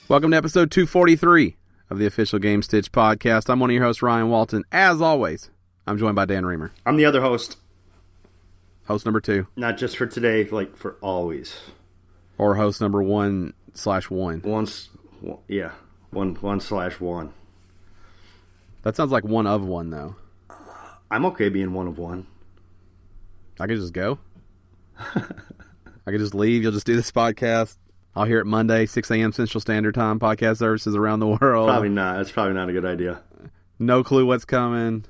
Welcome to episode 243 of the official Gamestitch Podcast. I'm one of your hosts, Ryan Walton. As always, I'm joined by Dan Reamer. I'm the other host. Host number 2. Not just for today, like for always. Or host number 1/1. 1/1. That sounds like one of one, though. I'm okay being one of one. I could just go. I could just leave. You'll just do this podcast. I'll hear it Monday, 6 a.m. Central Standard Time, podcast services around the world. Probably not. That's probably not a good idea. No clue what's coming.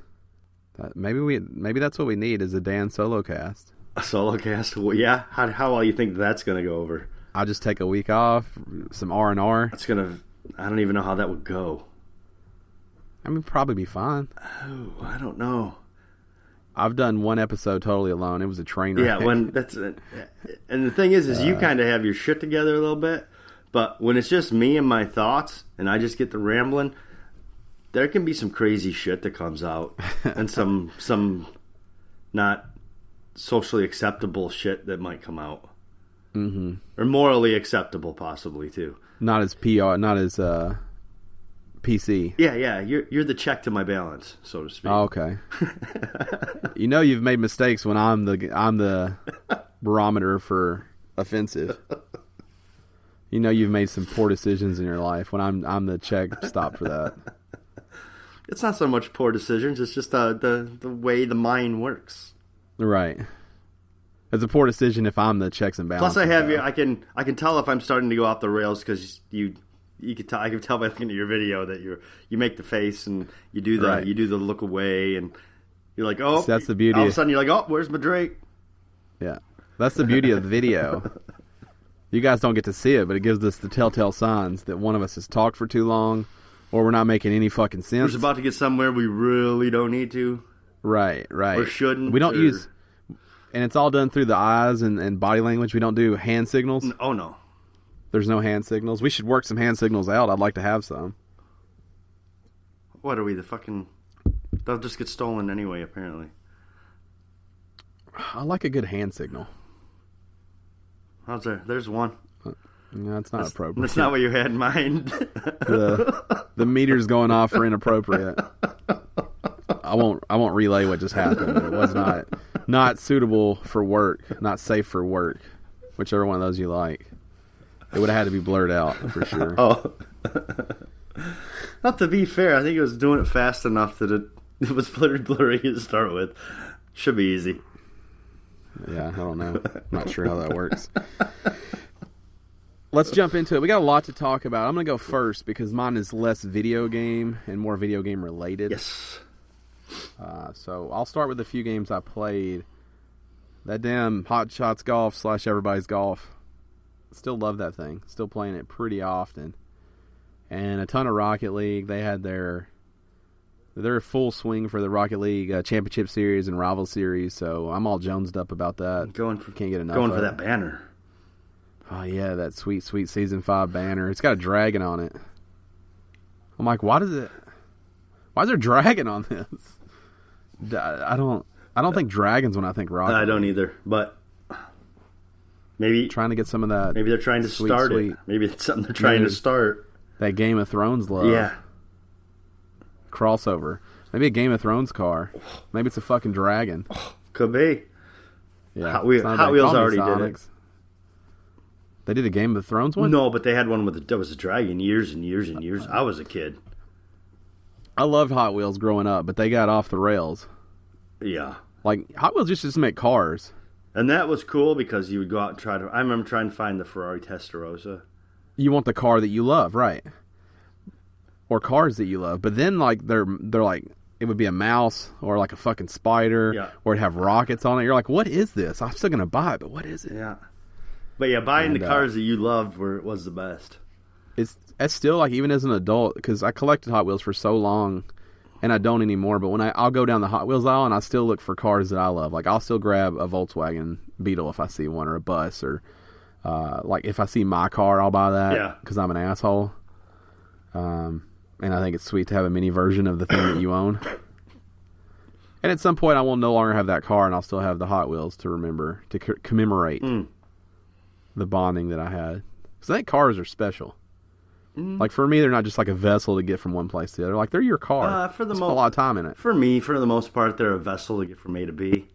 Maybe that's what we need is a Dan solo cast. A solo cast? Well, yeah. How well you think that's going to go over? I'll just take a week off, some R&R. I don't even know how that would go. I mean, probably be fine. Oh, I don't know. I've done one episode totally alone. It was a train wreck. Yeah, and the thing is you kind of have your shit together a little bit, but when it's just me and my thoughts, and I just get to rambling, there can be some crazy shit that comes out, and some not socially acceptable shit that might come out, or morally acceptable, possibly too. Not as PR, not as PC. Yeah. You're the check to my balance, so to speak. Oh, okay. You know you've made mistakes when I'm the barometer for offensive. You know you've made some poor decisions in your life when I'm the check stop for that. It's not so much poor decisions; it's just the way the mind works. Right. It's a poor decision if I'm the checks and balances. Plus, I have you. I can tell if I'm starting to go off the rails because you can tell. I can tell by looking at your video that you make the face and you do the right. You do the look away and you're like, oh, so that's the beauty. All of a sudden you're like, oh, where's my Drake? Yeah, that's the beauty of the video. You guys don't get to see it, but it gives us the telltale signs that one of us has talked for too long, or we're not making any fucking sense. We're about to get somewhere we really don't need to. Right. Or shouldn't. We don't use, and it's all done through the eyes and body language. We don't do hand signals. Oh no. There's no hand signals. We should work some hand signals out. I'd like to have some. What are we, the fucking... They'll just get stolen anyway, apparently. I like a good hand signal. How's there? There's one. No, that's not appropriate. That's not what you had in mind. the meter's going off for inappropriate. I won't relay what just happened. It was not suitable for work, not safe for work, whichever one of those you like. It would have had to be blurred out for sure. Oh. Not to be fair, I think it was doing it fast enough that it was blurry to start with. Should be easy. Yeah, I don't know. I'm not sure how that works. Let's jump into it. We got a lot to talk about. I'm going to go first because mine is less video game and more video game related. Yes. So I'll start with a few games I played. That damn Hot Shots Golf / Everybody's Golf. Still love that thing. Still playing it pretty often. And a ton of Rocket League. They had their full swing for the Rocket League Championship Series and Rival Series, so I'm all jonesed up about that. Can't get enough. Going for that banner. Oh yeah, that sweet Season 5 banner. It's got a dragon on it. I'm like, why is there a dragon on this? I don't think dragons when I think Rocket League. I don't either, but maybe trying to get some of that. Maybe they're trying to start it. Maybe it's something they're trying to start. That Game of Thrones love. Yeah. Crossover. Maybe a Game of Thrones car. Maybe it's a fucking dragon. Could be. Yeah. Hot Wheels already did it. They did a Game of Thrones one? No, but they had one that was a dragon years and years and years. I was a kid. I loved Hot Wheels growing up, but they got off the rails. Yeah. Like, Hot Wheels used to just make cars. And that was cool because you would go out and try to... I remember trying to find the Ferrari Testarossa. You want the car that you love, right? Or cars that you love. But then, like, they're like... It would be a mouse or, like, a fucking spider. Yeah. Or it'd have rockets on it. You're like, what is this? I'm still going to buy it, but what is it? Yeah. But, yeah, buying the cars that you loved was the best. It's still, like, even as an adult... Because I collected Hot Wheels for so long... and I don't anymore. But when I'll go down the Hot Wheels aisle and I still look for cars that I love. Like I'll still grab a Volkswagen Beetle if I see one, or a bus, or like if I see my car, I'll buy that because I'm an asshole. And I think it's sweet to have a mini version of the thing that you own. And at some point, I will no longer have that car, and I'll still have the Hot Wheels to remember, to commemorate the bonding that I had. Because I think cars are special. Like, for me, they're not just like a vessel to get from one place to the other. Like, they're your car. Spend a lot of time in it. For me, for the most part, they're a vessel to get from A to B.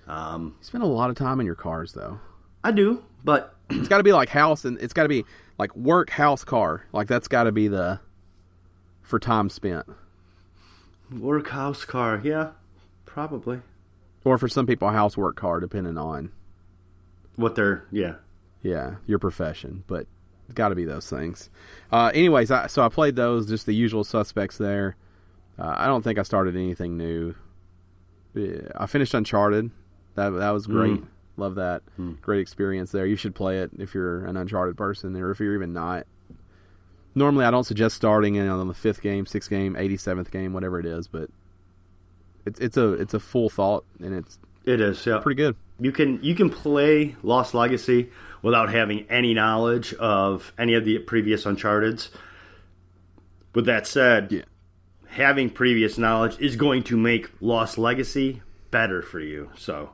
You spend a lot of time in your cars, though. I do, but... It's got to be like house, and it's got to be like work, house, car. Like, that's got to be for time spent. Work, house, car, yeah. Probably. Or for some people, house, work, car, depending on what they're, yeah, your profession. But it's got to be those things. Anyways, so I played those, just the usual suspects there. I don't think I started anything new. I finished Uncharted. That was great. Love that. Great experience there. You should play it if you're an Uncharted person, or if you're even not. Normally, I don't suggest starting on the 5th game, 6th game, 87th game, whatever it is, but it's a full thought, and it is pretty good. You can play Lost Legacy without having any knowledge of any of the previous Uncharted's. With that said, having previous knowledge is going to make Lost Legacy better for you. So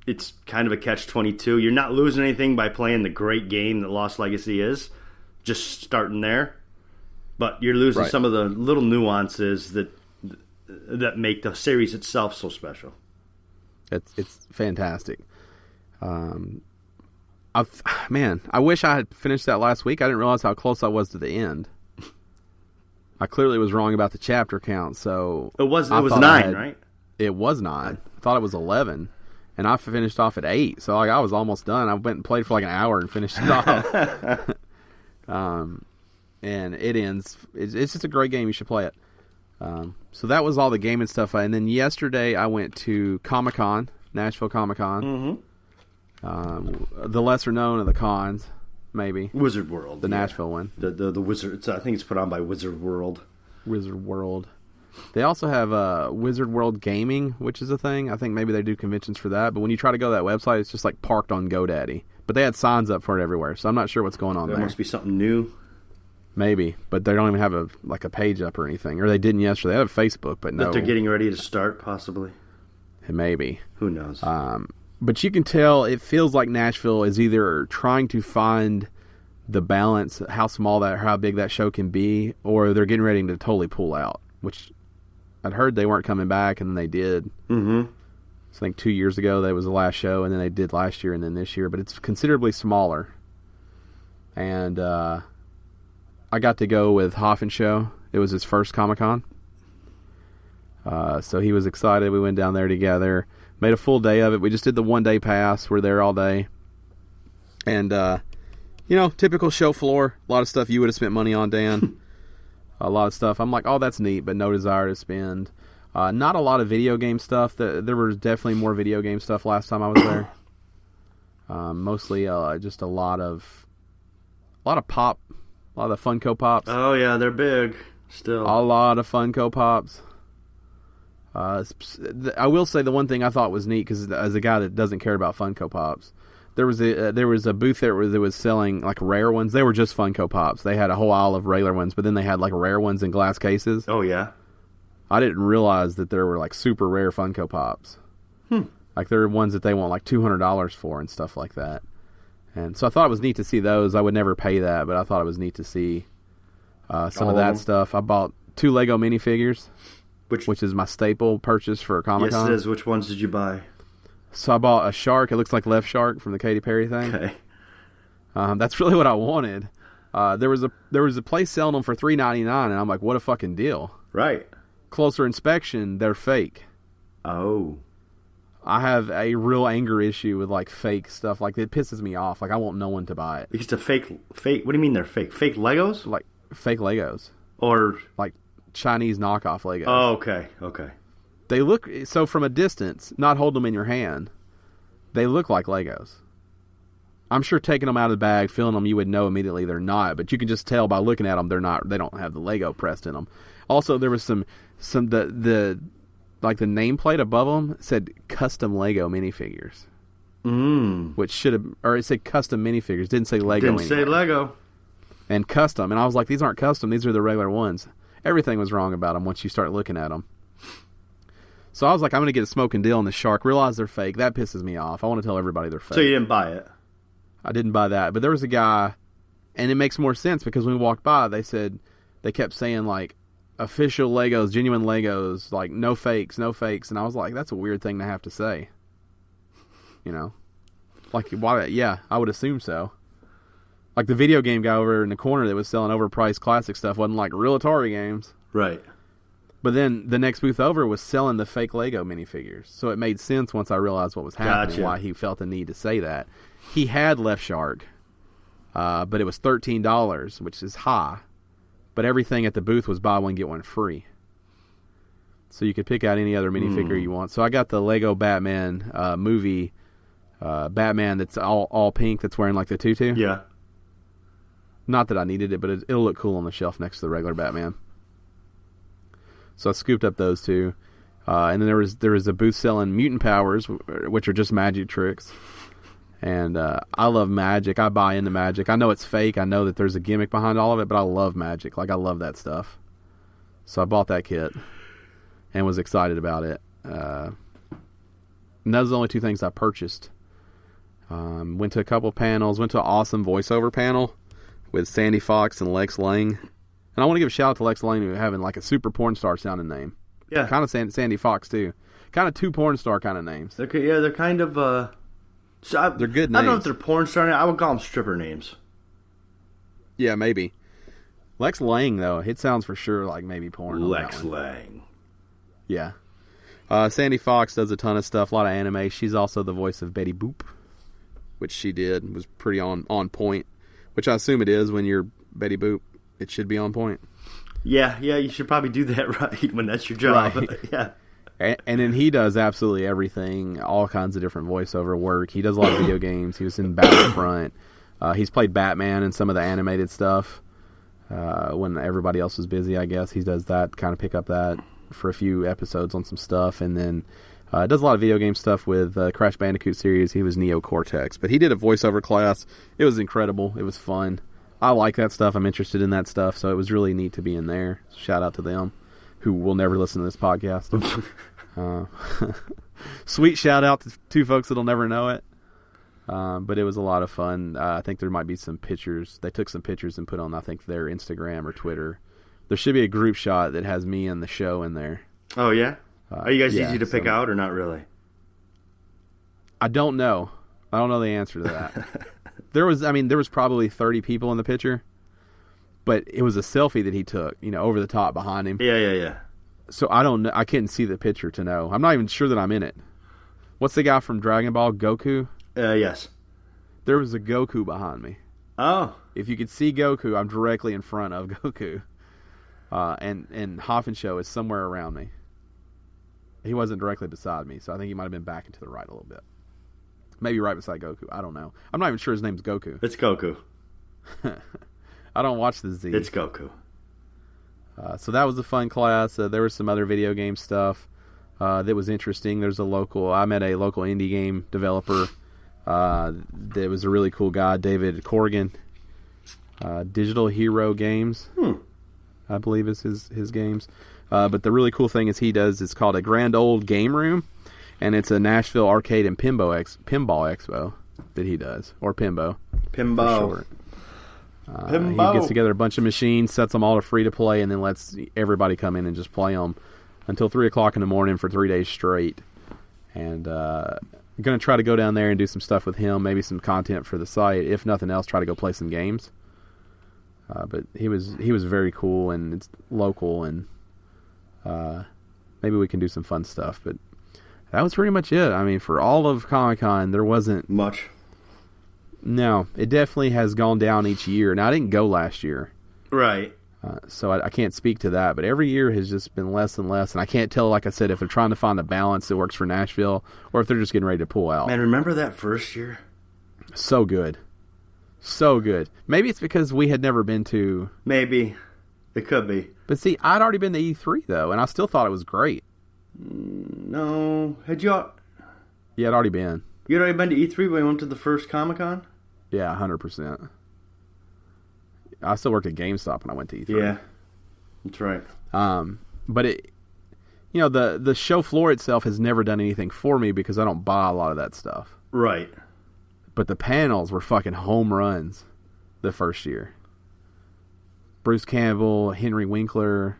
it's kind of a catch-22. You're not losing anything by playing the great game that Lost Legacy is, just starting there. But you're losing some of the little nuances that make the series itself so special. It's fantastic. I wish I had finished that last week. I didn't realize how close I was to the end. I clearly was wrong about the chapter count. So it was 9, right? It was 9. I thought it was 11, and I finished off at 8. So I was almost done. I went and played for like an hour and finished it off. And it ends. It's just a great game. You should play it. So that was all the gaming stuff. And then yesterday I went to Comic Con, Nashville Comic Con. The lesser known of the cons, maybe. Wizard World. The Nashville one. The Wizard. I think it's put on by Wizard World. Wizard World. They also have Wizard World Gaming, which is a thing. I think maybe they do conventions for that. But when you try to go to that website, it's just like parked on GoDaddy. But they had signs up for it everywhere, so I'm not sure what's going on there. There must be something new. Maybe, but they don't even have a page up or anything. Or they didn't yesterday. They have Facebook, but no. That they're getting ready to start, possibly. Maybe. Who knows? But you can tell it feels like Nashville is either trying to find the balance, how small or how big that show can be, or they're getting ready to totally pull out, which I'd heard they weren't coming back, and then they did. So I think 2 years ago that was the last show, and then they did last year and then this year, but it's considerably smaller. And I got to go with Hoffenshow. It was his first Comic-Con. So he was excited. We went down there together. Made a full day of it. We just did the 1-day pass. We're there all day. And, typical show floor. A lot of stuff you would have spent money on, Dan. A lot of stuff. I'm like, oh, that's neat, but no desire to spend. Not a lot of video game stuff. There was definitely more video game stuff last time I was there. Mostly just a lot of pop. A lot of the Funko Pops. Oh, yeah, they're big still. A lot of Funko Pops. I will say the one thing I thought was neat, because as a guy that doesn't care about Funko Pops, there was a booth there that was selling like rare ones. They were just Funko Pops. They had a whole aisle of regular ones, but then they had like rare ones in glass cases. Oh, yeah? I didn't realize that there were like super rare Funko Pops. Like there are ones that they want like $200 for and stuff like that. And so I thought it was neat to see those. I would never pay that, but I thought it was neat to see some of that stuff. I bought 2 Lego minifigures, which is my staple purchase for Comic-Con. Yes, it is. Which ones did you buy? So I bought a shark. It looks like Left Shark from the Katy Perry thing. Okay. That's really what I wanted. There was a place selling them for $3.99, and I'm like, what a fucking deal. Right. Closer inspection, they're fake. Oh. I have a real anger issue with like fake stuff. Like it pisses me off. Like I want no one to buy it. It's a fake. What do you mean they're fake? Fake Legos? Like fake Legos, or like Chinese knockoff Legos. Oh, okay. They look so from a distance, not holding them in your hand. They look like Legos. I'm sure taking them out of the bag, feeling them, you would know immediately they're not. But you can just tell by looking at them, they're not. They don't have the Lego pressed in them. Also, there was some the like the nameplate above them said custom Lego minifigures. Which should have, or it said custom minifigures. Didn't say Lego. Didn't say Lego. And custom, and I was like, these aren't custom. These are the regular ones. Everything was wrong about them once you start looking at them. So I was like, I'm going to get a smoking deal on the shark. Realize they're fake. That pisses me off. I want to tell everybody they're fake. So you didn't buy it? I didn't buy that. But there was a guy, and it makes more sense because when we walked by, they kept saying like, official Legos, genuine Legos, like no fakes. And I was like, that's a weird thing to have to say. You know? Like, why? Yeah, I would assume so. Like the video game guy over in the corner that was selling overpriced classic stuff wasn't like real Atari games. Right. But then the next booth over was selling the fake Lego minifigures. So it made sense once I realized what was happening, why he felt the need to say that. He had Left Shark, but it was $13, which is high. But everything at the booth was buy one, get one free. So you could pick out any other minifigure you want. So I got the Lego Batman movie, Batman that's all pink that's wearing like the tutu. Yeah. Not that I needed it, but it'll look cool on the shelf next to the regular Batman. So I scooped up those two. And then there was a booth selling mutant powers, which are just magic tricks. And I love magic. I buy into magic. I know it's fake. I know that there's a gimmick behind all of it, but I love magic. Like, I love that stuff. So I bought that kit and was excited about it. And those are the only two things I purchased. Went to a couple panels. Went to an awesome voiceover panel with Sandy Fox and Lex Lang. And I want to give a shout out to Lex Lang who having like a super porn star sounding name. Yeah. Kind of Sandy Fox too. Kind of two porn star kind of names. They're kind of they're good names. I don't know if they're porn star names. I would call them stripper names. Yeah, maybe. Lex Lang though, it sounds for sure like maybe porn. Lex Lang. Yeah. Sandy Fox does a ton of stuff, a lot of anime. She's also the voice of Betty Boop, which she did, was pretty on point. Which I assume it is when you're Betty Boop. It should be on point. Yeah, you should probably do that right when that's your job. Right. Yeah. And then he does absolutely everything, all kinds of different voiceover work. He does a lot of video games. He was in Battlefront. He's played Batman in some of the animated stuff. When everybody else was busy, I guess. He does that, kind of pick up that for a few episodes on some stuff. And then does a lot of video game stuff with Crash Bandicoot series. He was Neo Cortex. But he did a voiceover class. It was incredible. It was fun. I like that stuff. I'm interested in that stuff. So it was really neat to be in there. Shout out to them, who will never listen to this podcast. Sweet shout out to two folks that'll never know it. But it was a lot of fun. I think there might be some pictures. They took some pictures and put on, I think, their Instagram or Twitter. There should be a group shot that has me and the show in there. Oh, yeah? Are you guys easy to pick out or not really? I don't know. I don't know the answer to that. There was probably 30 people in the picture, but it was a selfie that he took, over the top behind him. Yeah. So I don't know. I couldn't see the picture to know. I'm not even sure that I'm in it. What's the guy from Dragon Ball, Goku? Yes. There was a Goku behind me. Oh. If you could see Goku, I'm directly in front of Goku. And Hoffenshow is somewhere around me. He wasn't directly beside me, so I think he might have been back and to the right a little bit. Maybe right beside Goku. I don't know. I'm not even sure his name's Goku. It's Goku. I don't watch the Z. It's Goku. So that was a fun class. There was some other video game stuff that was interesting. I met a local indie game developer that was a really cool guy, David Corrigan. Digital Hero Games, I believe is his games. But the really cool thing is it's called a Grand Old Game Room, and it's a Nashville arcade and pinball expo that he does, or Pinball. Pinball. He gets together a bunch of machines, sets them all to free to play, and then lets everybody come in and just play them until 3 o'clock in the morning for 3 days straight. And I'm going to try to go down there and do some stuff with him, maybe some content for the site. If nothing else, try to go play some games. But he was very cool, and it's local, and maybe we can do some fun stuff. But that was pretty much it. I mean, for all of Comic Con, there wasn't much. No, it definitely has gone down each year. Now, I didn't go last year. Right. So I can't speak to that. But every year has just been less and less. And I can't tell, like I said, if they're trying to find a balance that works for Nashville or if they're just getting ready to pull out. Man, remember that first year? So good. So good. Maybe it's because we had never been to... Maybe. It could be. But see, I'd already been to E3 though, and I still thought it was great. No, had you? Yeah, I'd already been. You had already been to E3 when we went to the first Comic Con? Yeah, 100%. I still worked at GameStop when I went to E3. Yeah, that's right. But it, the show floor itself has never done anything for me because I don't buy a lot of that stuff. Right. But the panels were fucking home runs the first year. Bruce Campbell, Henry Winkler.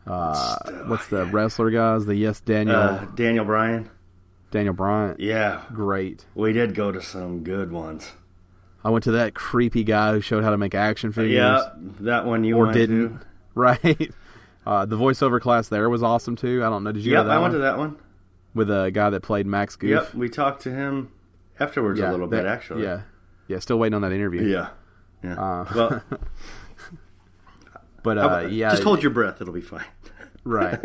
What's the wrestler guys? Daniel Bryan. Daniel Bryant. Yeah. Great. We did go to some good ones. I went to that creepy guy who showed how to make action figures. Yeah, that one you went didn't. to. Right. The voiceover class there was awesome too. I don't know. Did you go to that I went to that one. With a guy that played Max Goof? Yep, we talked to him afterwards a little bit, actually. Yeah. Yeah, still waiting on that interview. Yeah. Well, but yeah. Just hold your breath. It'll be fine. Right.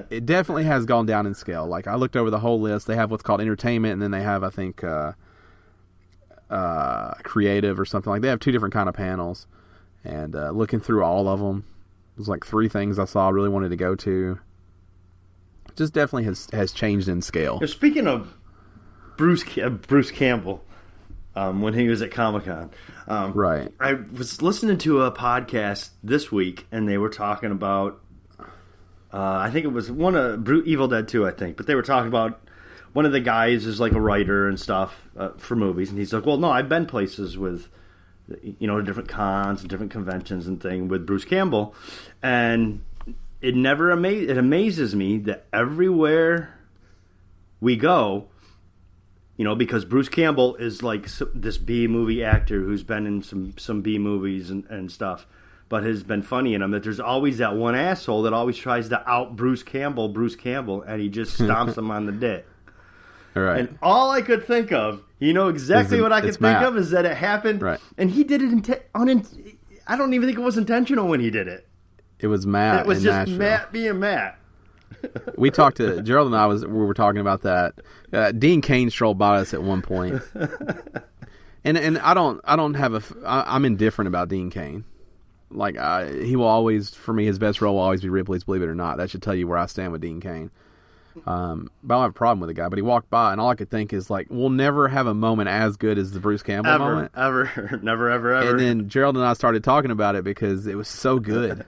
It definitely has gone down in scale. Like, I looked over the whole list. They have what's called entertainment, and then they have, I think, creative or something like that. They have two different kind of panels. And looking through all of them, there's like 3 things I saw I really wanted to go to. Just definitely has changed in scale. Speaking of Bruce Campbell, when he was at Comic-Con, right. I was listening to a podcast this week, and they were talking about I think it was one of Evil Dead 2, I think. But they were talking about one of the guys is like a writer and stuff for movies. And he's like, well, no, I've been places with, different cons and different conventions and thing with Bruce Campbell. And it amazes me that everywhere we go, because Bruce Campbell is like this B-movie actor who's been in some B-movies and stuff. But has been funny in them that there's always that one asshole that always tries to out Bruce Campbell, and he just stomps him on the dick. Right. And all I could think of, exactly what I could think of, is that it happened, right. And he did it I don't even think it was intentional when he did it. It was Matt. It was just Nashville. Matt being Matt. We talked to Gerald and I we were talking about that. Dean Cain strolled by us at one point, and I'm indifferent about Dean Cain. Like, he will always, for me, his best role will always be Ripley's Believe It or Not. That should tell you where I stand with Dean Cain. But I don't have a problem with the guy. But he walked by, and all I could think is, like, we'll never have a moment as good as the Bruce Campbell moment. Ever. Never, ever. And then Gerald and I started talking about it because it was so good.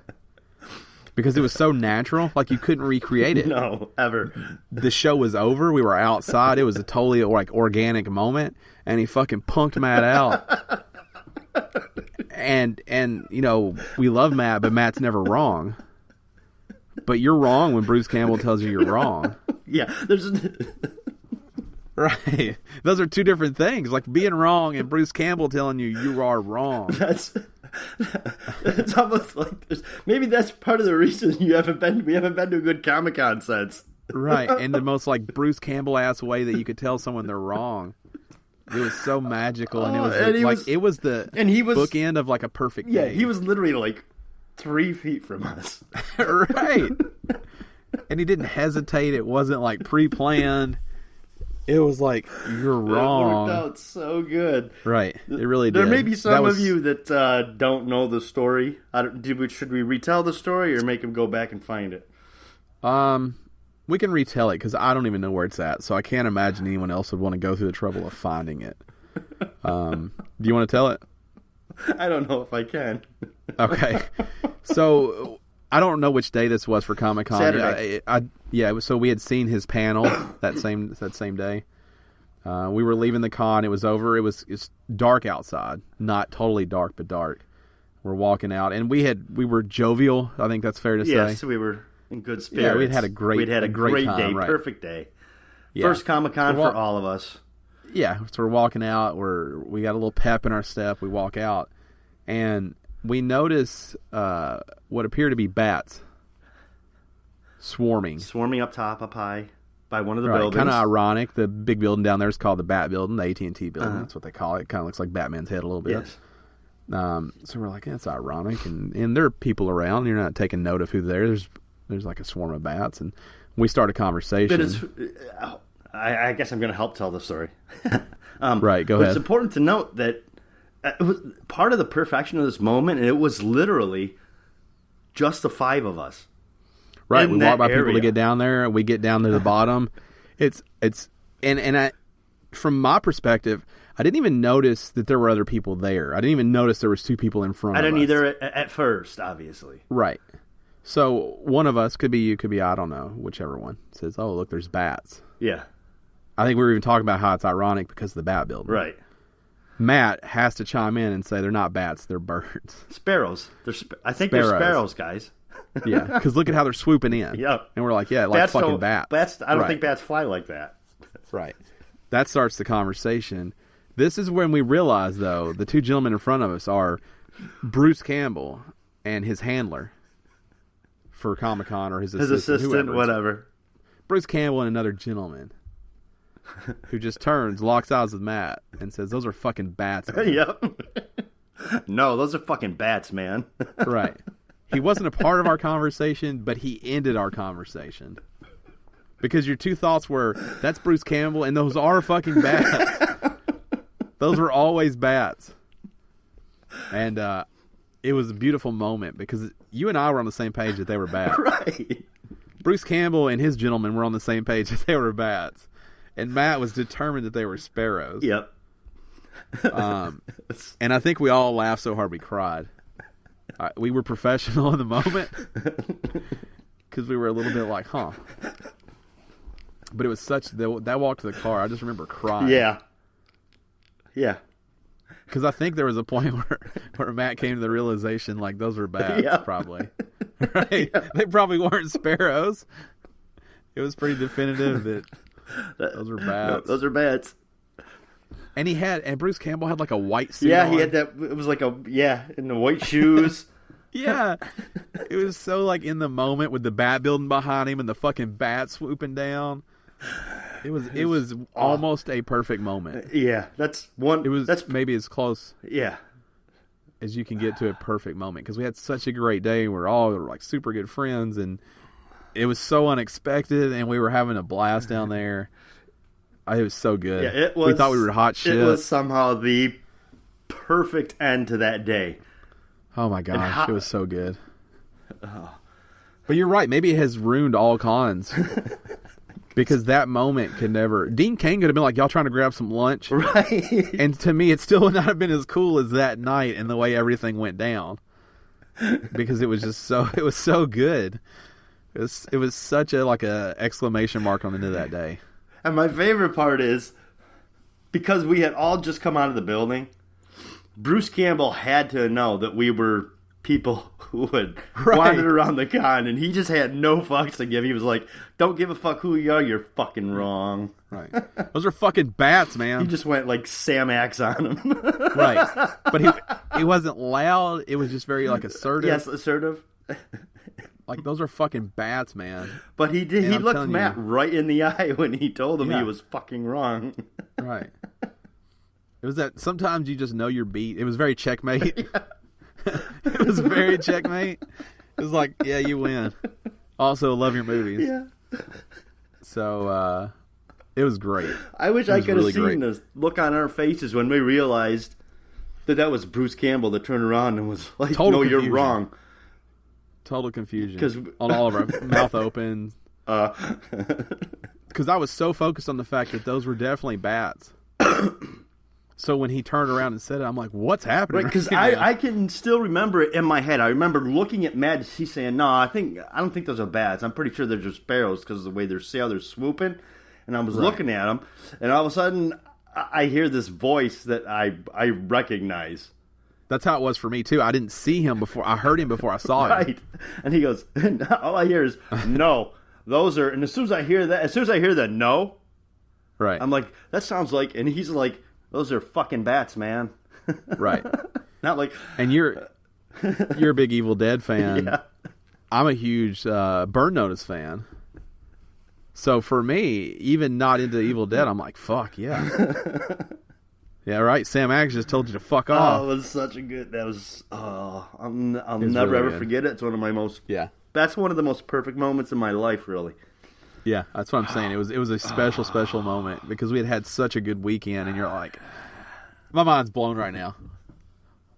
Because it was so natural. Like, you couldn't recreate it. No, ever. The show was over. We were outside. It was a totally, like, organic moment. And he fucking punked Matt out. And we love Matt, but Matt's never wrong. But you're wrong when Bruce Campbell tells you you're wrong. Yeah, right. Those are two different things. Like being wrong and Bruce Campbell telling you are wrong. That's almost like maybe that's part of the reason we haven't been to a good Comic-Con since. Right, and the most like Bruce Campbell ass way that you could tell someone they're wrong. It was so magical, and it was the bookend of like a perfect day. Yeah, he was literally like 3 feet from us. Right. And he didn't hesitate. It wasn't like pre-planned. It was like, you're wrong. It worked out so good. Right. It really did. There may be some of you that don't know the story. Should we retell the story or make him go back and find it? We can retell it because I don't even know where it's at, so I can't imagine anyone else would want to go through the trouble of finding it. Do you want to tell it? I don't know if I can. Okay. So I don't know which day this was for Comic Con. Saturday. So we had seen his panel that same day. We were leaving the con. It was over. It's dark outside. Not totally dark, but dark. We're walking out, and we were jovial. I think that's fair to say. Yes, we were in good spirits. Yeah, we'd had a great time, day, right. Perfect day. Yeah. First Comic Con for all of us. Yeah, so we're walking out. We got a little pep in our step. We walk out, and we notice what appear to be bats swarming up top, high, by one of the buildings. Kind of ironic. The big building down there is called the Bat Building, the AT&T building. That's what they call it. It kind of looks like Batman's head a little bit. Yes. So we're like, that's ironic, and there are people around. You're not taking note of who's there. There's like a swarm of bats, and we start a conversation. I guess I'm going to help tell the story. Right, go ahead. It's important to note that it was part of the perfection of this moment, and it was literally just the 5 of us. Right, we walk by people to get down there. We get down to the bottom. From my perspective, I didn't even notice that there were other people there. I didn't even notice there was 2 people in front of us. I didn't either at first, obviously. Right. So one of us, could be you, could be I don't know, whichever one, says, oh, look, there's bats. Yeah. I think we were even talking about how it's ironic because of the bat building. Right. Matt has to chime in and say they're not bats, they're birds. Sparrows. I think they're sparrows, guys. Yeah, because look at how they're swooping in. Yep. And we're like, yeah, like fucking bats. I don't think bats fly like that. Right. That starts the conversation. This is when we realize, though, the 2 gentlemen in front of us are Bruce Campbell and his handler for Comic Con, or his assistant, whatever. Bruce Campbell and another gentleman who just turns, locks eyes with Matt, and says, those are fucking bats. Yep. No, those are fucking bats, man. Right. He wasn't a part of our conversation, but he ended our conversation. Because your 2 thoughts were, that's Bruce Campbell, and those are fucking bats. Those were always bats. And it was a beautiful moment, because you and I were on the same page that they were bats. Right. Bruce Campbell and his gentleman were on the same page that they were bats. And Matt was determined that they were sparrows. Yep. And I think we all laughed so hard we cried. We were professional in the moment because we were a little bit like, huh. But it was that walk to the car, I just remember crying. Yeah. Yeah. Because I think there was a point where Matt came to the realization, like, those were bats, yeah. Probably. Right? Yeah. They probably weren't sparrows. It was pretty definitive that those were bats. No, those are bats. And Bruce Campbell had like a white suit on. Yeah, he had that, it was like in the white shoes. Yeah. It was so like in the moment with the bat building behind him and the fucking bat swooping down. It was almost a perfect moment. Yeah, that's maybe as close yeah as you can get to a perfect moment, because we had such a great day. We're all like super good friends, and it was so unexpected, and we were having a blast down there. It was so good. Yeah, we thought we were hot shit. It was somehow the perfect end to that day. Oh my gosh, it was so good. But you're right. Maybe it has ruined all cons. Because that moment could never... Dean Cain could have been like, y'all trying to grab some lunch? Right. And to me, it still would not have been as cool as that night and the way everything went down. Because it was just so... It was so good. It was such a exclamation mark on the end of that day. And my favorite part is, because we had all just come out of the building, Bruce Campbell had to know that we were people who had wandered around the con, and he just had no fucks to give. He was like, don't give a fuck who you are, you're fucking wrong. Right. Those are fucking bats, man. He just went like Sam Axe on him. Right. But he wasn't loud. It was just very like assertive. Yes, assertive. Like, those are fucking bats, man. But he did. He looked Matt right in the eye when he told him he was fucking wrong. Right. It was that sometimes you just know your beat. It was very checkmate. Yeah. It was very checkmate. It was like, yeah, you win. Also, love your movies. Yeah. So, it was great. I wish I could have seen the look on our faces when we realized that was Bruce Campbell that turned around and was like, Total no, confusion. You're wrong. Total confusion. On all of our mouth open. Because I was so focused on the fact that those were definitely bats. So when he turned around and said it, I'm like, what's happening? Right, because I can still remember it in my head. I remember looking at Matt, he's saying, no, I don't think those are bats. I'm pretty sure they're just sparrows because of the way they're swooping. And I was looking at them, and all of a sudden, I hear this voice that I recognize. That's how it was for me, too. I didn't see him before. I heard him before I saw him. Right. And he goes, all I hear is, no, those are, and as soon as I hear the no, right, I'm like, that sounds like, and he's like, those are fucking bats, man. Right. Not like... And you're a big Evil Dead fan. Yeah. I'm a huge Burn Notice fan. So for me, even not into Evil Dead, I'm like, fuck, yeah. Yeah, right. Sam Axe just told you to fuck off. Oh, it was such a good... That was... I'll never ever forget it. It's one of my most... Yeah. That's one of the most perfect moments in my life, really. Yeah, that's what I'm saying. It was a special moment because we had such a good weekend, and you're like, my mind's blown right now.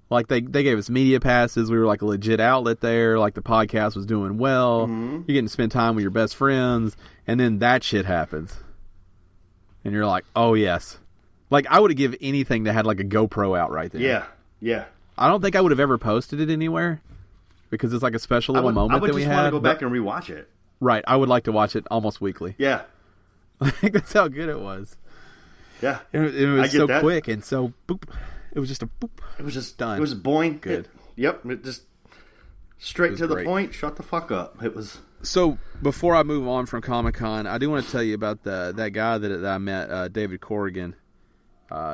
Like, they gave us media passes. We were like a legit outlet there. Like, the podcast was doing well. Mm-hmm. You're getting to spend time with your best friends. And then that shit happens. And you're like, oh, yes. Like, I would have given anything that had, like, a GoPro out right there. Yeah, yeah. I don't think I would have ever posted it anywhere. Because it's like a special little moment that we had. I would just want to go back and rewatch it. Right. I would like to watch it almost weekly. Yeah. I think that's how good it was. Yeah. It was so quick and so boop. It was just a boop. It was just done. It was boing. Good. Yep. It just straight to the great. point. Shut the fuck up. It was. So before I move on from Comic Con, I do want to tell you about that guy that I met, David Corrigan.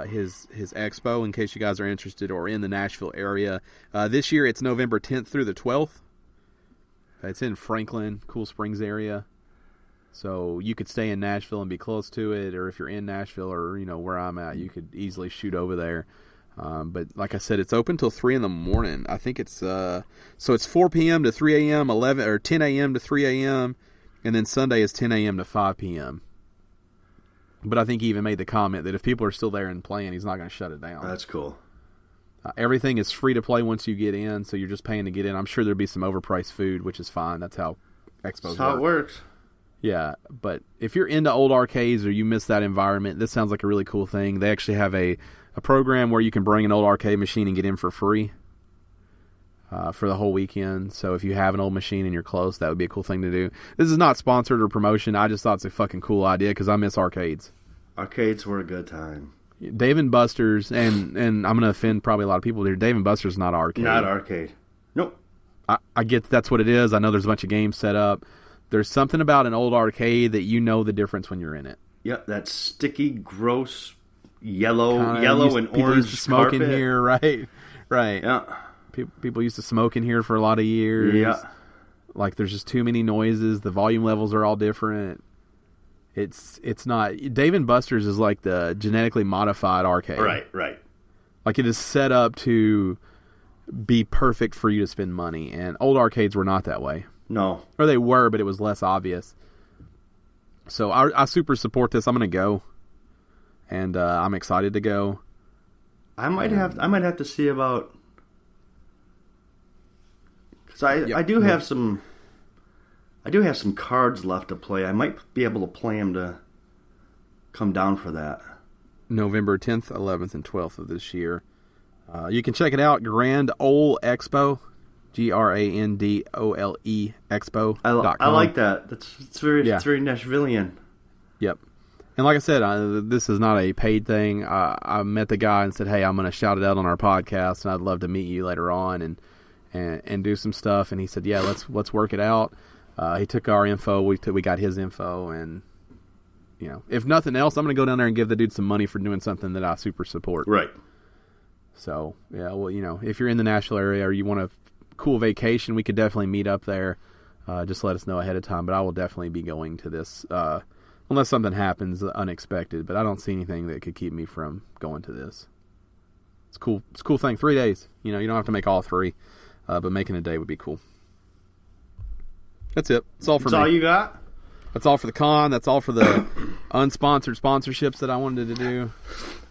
His expo, in case you guys are interested or in the Nashville area. This year it's November 10th through the 12th. It's in Franklin, Cool Springs area. So you could stay in Nashville and be close to it, or if you're in Nashville or where I'm at, you could easily shoot over there. But like I said, it's open till 3 in the morning. I think it's so it's 4 p.m. to 3 a.m., 11 or 10 a.m. to 3 a.m., and then Sunday is 10 a.m. to 5 p.m. But I think he even made the comment that if people are still there and playing, he's not going to shut it down. That's cool. Everything is free to play once you get in, so you're just paying to get in. I'm sure there'll be some overpriced food, which is fine. That's how expos That's how it works. Yeah, but if you're into old arcades or you miss that environment, this sounds like a really cool thing. They actually have a program where you can bring an old arcade machine and get in for free for the whole weekend. So if you have an old machine and you're close, that would be a cool thing to do. This is not sponsored or promotion. I just thought it's a fucking cool idea because I miss arcades. Arcades were a good time. Dave & Buster's, and I'm going to offend probably a lot of people here. Dave & Buster's is not arcade. Not arcade. Nope. I get that's what it is. I know there's a bunch of games set up. There's something about an old arcade that you know the difference when you're in it. Yep, that sticky, gross, yellow and orange used to smoke carpet. In here, right? Yeah. People used to smoke in here for a lot of years. Yeah. Like, there's just too many noises. The volume levels are all different. It's not... Dave & Buster's is like the genetically modified arcade. Right. Like, it is set up to be perfect for you to spend money. And old arcades were not that way. No. Or they were, but it was less obvious. So I super support this. I'm going to go. And I'm excited to go. I might have to see about... Because I do have some cards left to play. I might be able to play them to come down for that. November 10th, 11th, and 12th of this year. You can check it out. Grand Ole Expo. GRANDOLE Expo. I like that. It's very Nashvilleian. Yep. And like I said, this is not a paid thing. I met the guy and said, "Hey, I'm going to shout it out on our podcast, and I'd love to meet you later on and do some stuff." And he said, "Yeah, let's work it out." He took our info. We got his info, and if nothing else, I'm going to go down there and give the dude some money for doing something that I super support. Right. So yeah, well, if you're in the Nashville area or you want a cool vacation, we could definitely meet up there. Just let us know ahead of time. But I will definitely be going to this unless something happens unexpected. But I don't see anything that could keep me from going to this. It's cool. It's a cool thing. 3 days. You don't have to make all 3, but making a day would be cool. That's it. That's all for me. That's all you got? That's all for the con. That's all for the unsponsored sponsorships that I wanted to do.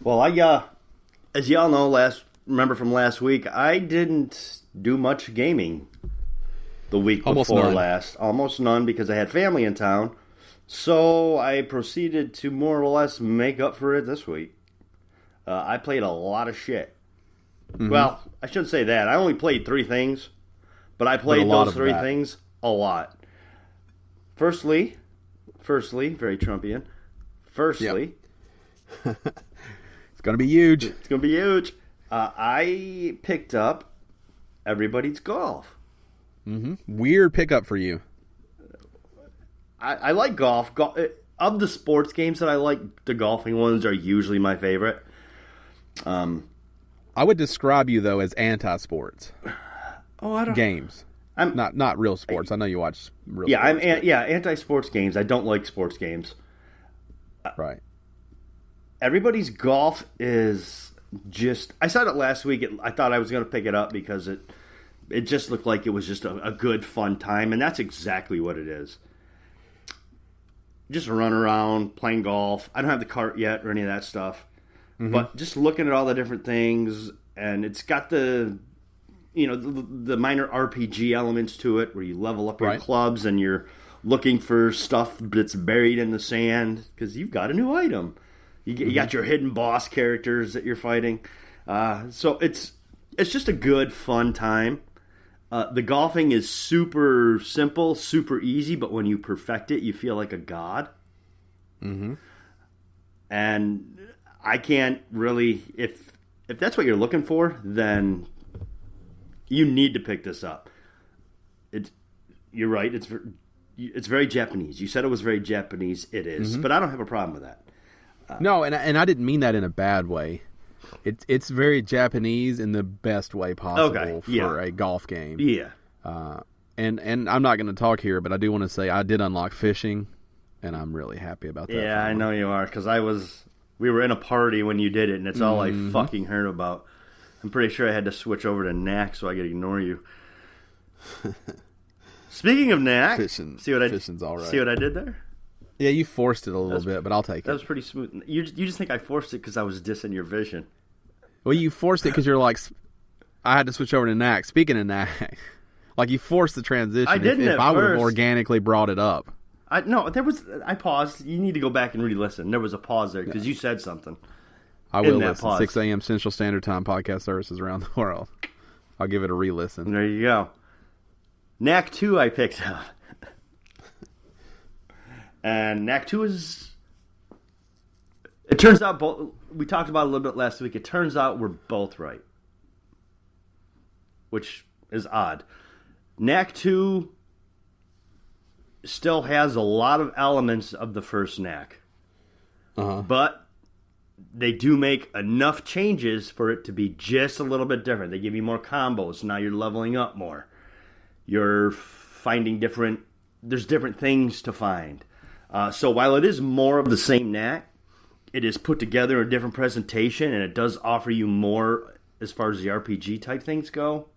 Well, as y'all know, remember from last week, I didn't do much gaming the week before last. Almost none, because I had family in town. So I proceeded to more or less make up for it this week. I played a lot of shit. Mm-hmm. Well, I shouldn't say that. I only played 3 things, but I played those 3 things a lot. Firstly, very Trumpian. Yep. It's going to be huge. I picked up Everybody's Golf. Mm-hmm. Weird pickup for you. I like golf. Of the sports games that I like, the golfing ones are usually my favorite. I would describe you, though, as anti-sports. Games. I'm not real sports. I know you watch real sports. Anti-sports games. I don't like sports games. Right. Everybody's Golf is just... I said it last week. I thought I was going to pick it up because it just looked like it was just a good, fun time, and that's exactly what it is. Just run around, playing golf. I don't have the cart yet or any of that stuff. Mm-hmm. But just looking at all the different things, and it's got the minor RPG elements to it, where you level up your clubs and you're looking for stuff that's buried in the sand because you've got a new item. You got your hidden boss characters that you're fighting. So it's just a good, fun time. The golfing is super simple, super easy, but when you perfect it, you feel like a god. Mm-hmm. And I can't really... If that's what you're looking for, then you need to pick this up. You're right, it's very Japanese. You said it was very Japanese. It is, but I don't have a problem with that. No, and I didn't mean that in a bad way. It's very Japanese in the best way possible for a golf game. Yeah. And I'm not going to talk here, but I do want to say I did unlock fishing, and I'm really happy about that. Yeah, I know you are, because we were in a party when you did it, and it's all I fucking heard about. I'm pretty sure I had to switch over to Knack so I could ignore you. Speaking of Knack, fishing's all right. See what I did there? Yeah, you forced it a little bit, but I'll take it. That was pretty smooth. You just think I forced it because I was dissing your vision. Well, you forced it because you're like, I had to switch over to Knack. Speaking of Knack, like you forced the transition. I didn't if I would have organically brought it up. I paused. You need to go back and re-listen. There was a pause there because you said something. I will listen. Pause. 6 a.m. Central Standard Time podcast services around the world. I'll give it a re-listen. There you go. Knack II I picked up. And Knack II is... It turns out, we talked about it a little bit last week, it turns out we're both right. Which is odd. Knack II still has a lot of elements of the first Knack. But they do make enough changes for it to be just a little bit different. They give you more combos, so now you're leveling up more. You're finding there's different things to find. So while it is more of the same Knack, it is put together in a different presentation, and it does offer you more as far as the RPG type things go,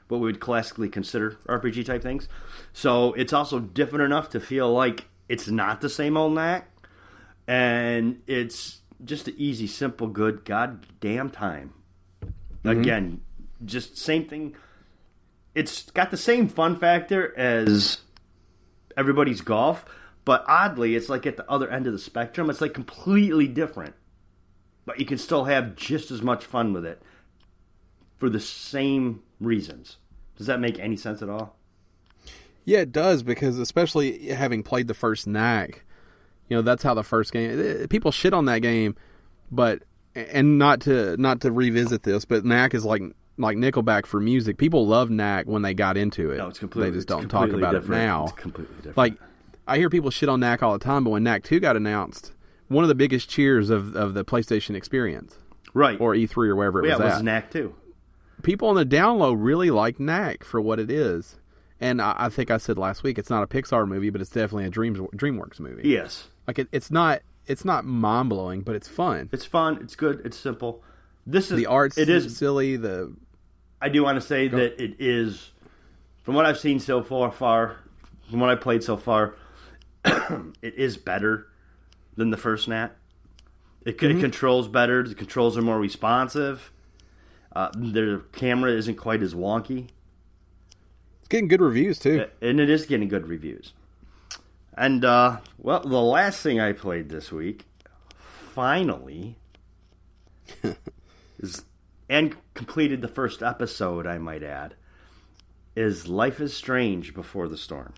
what we would classically consider RPG type things. So it's also different enough to feel like it's not the same old Knack, and it's just an easy, simple, good, goddamn time. Again, just same thing. It's got the same fun factor as Everybody's Golf, but oddly, it's like at the other end of the spectrum. It's like completely different. But you can still have just as much fun with it for the same reasons. Does that make any sense at all? Yeah, it does, because especially having played the first Knack, that's how the first game... People shit on that game, but... And not to revisit this, but Knack is like Nickelback for music. People love Knack when they got into it. No, it's completely. They just don't talk about it now. It's completely different. Like, I hear people shit on Knack all the time, but when Knack 2 got announced, one of the biggest cheers of the PlayStation experience, right, or E3 or wherever it was was Knack 2. People on the down low really like Knack for what it is, and I think I said last week it's not a Pixar movie, but it's definitely a DreamWorks movie. Yes, like it's not mind blowing, but it's fun. It's fun. It's good. It's simple. The art's silly. I do want to say that it is, from what I've seen so far, from what I played so far, it is better than the first Knack. It controls better. The controls are more responsive. The camera isn't quite as wonky. It's getting good reviews, too. And it is getting good reviews. And, the last thing I played this week, finally, and completed the first episode, I might add, is Life is Strange Before the Storm.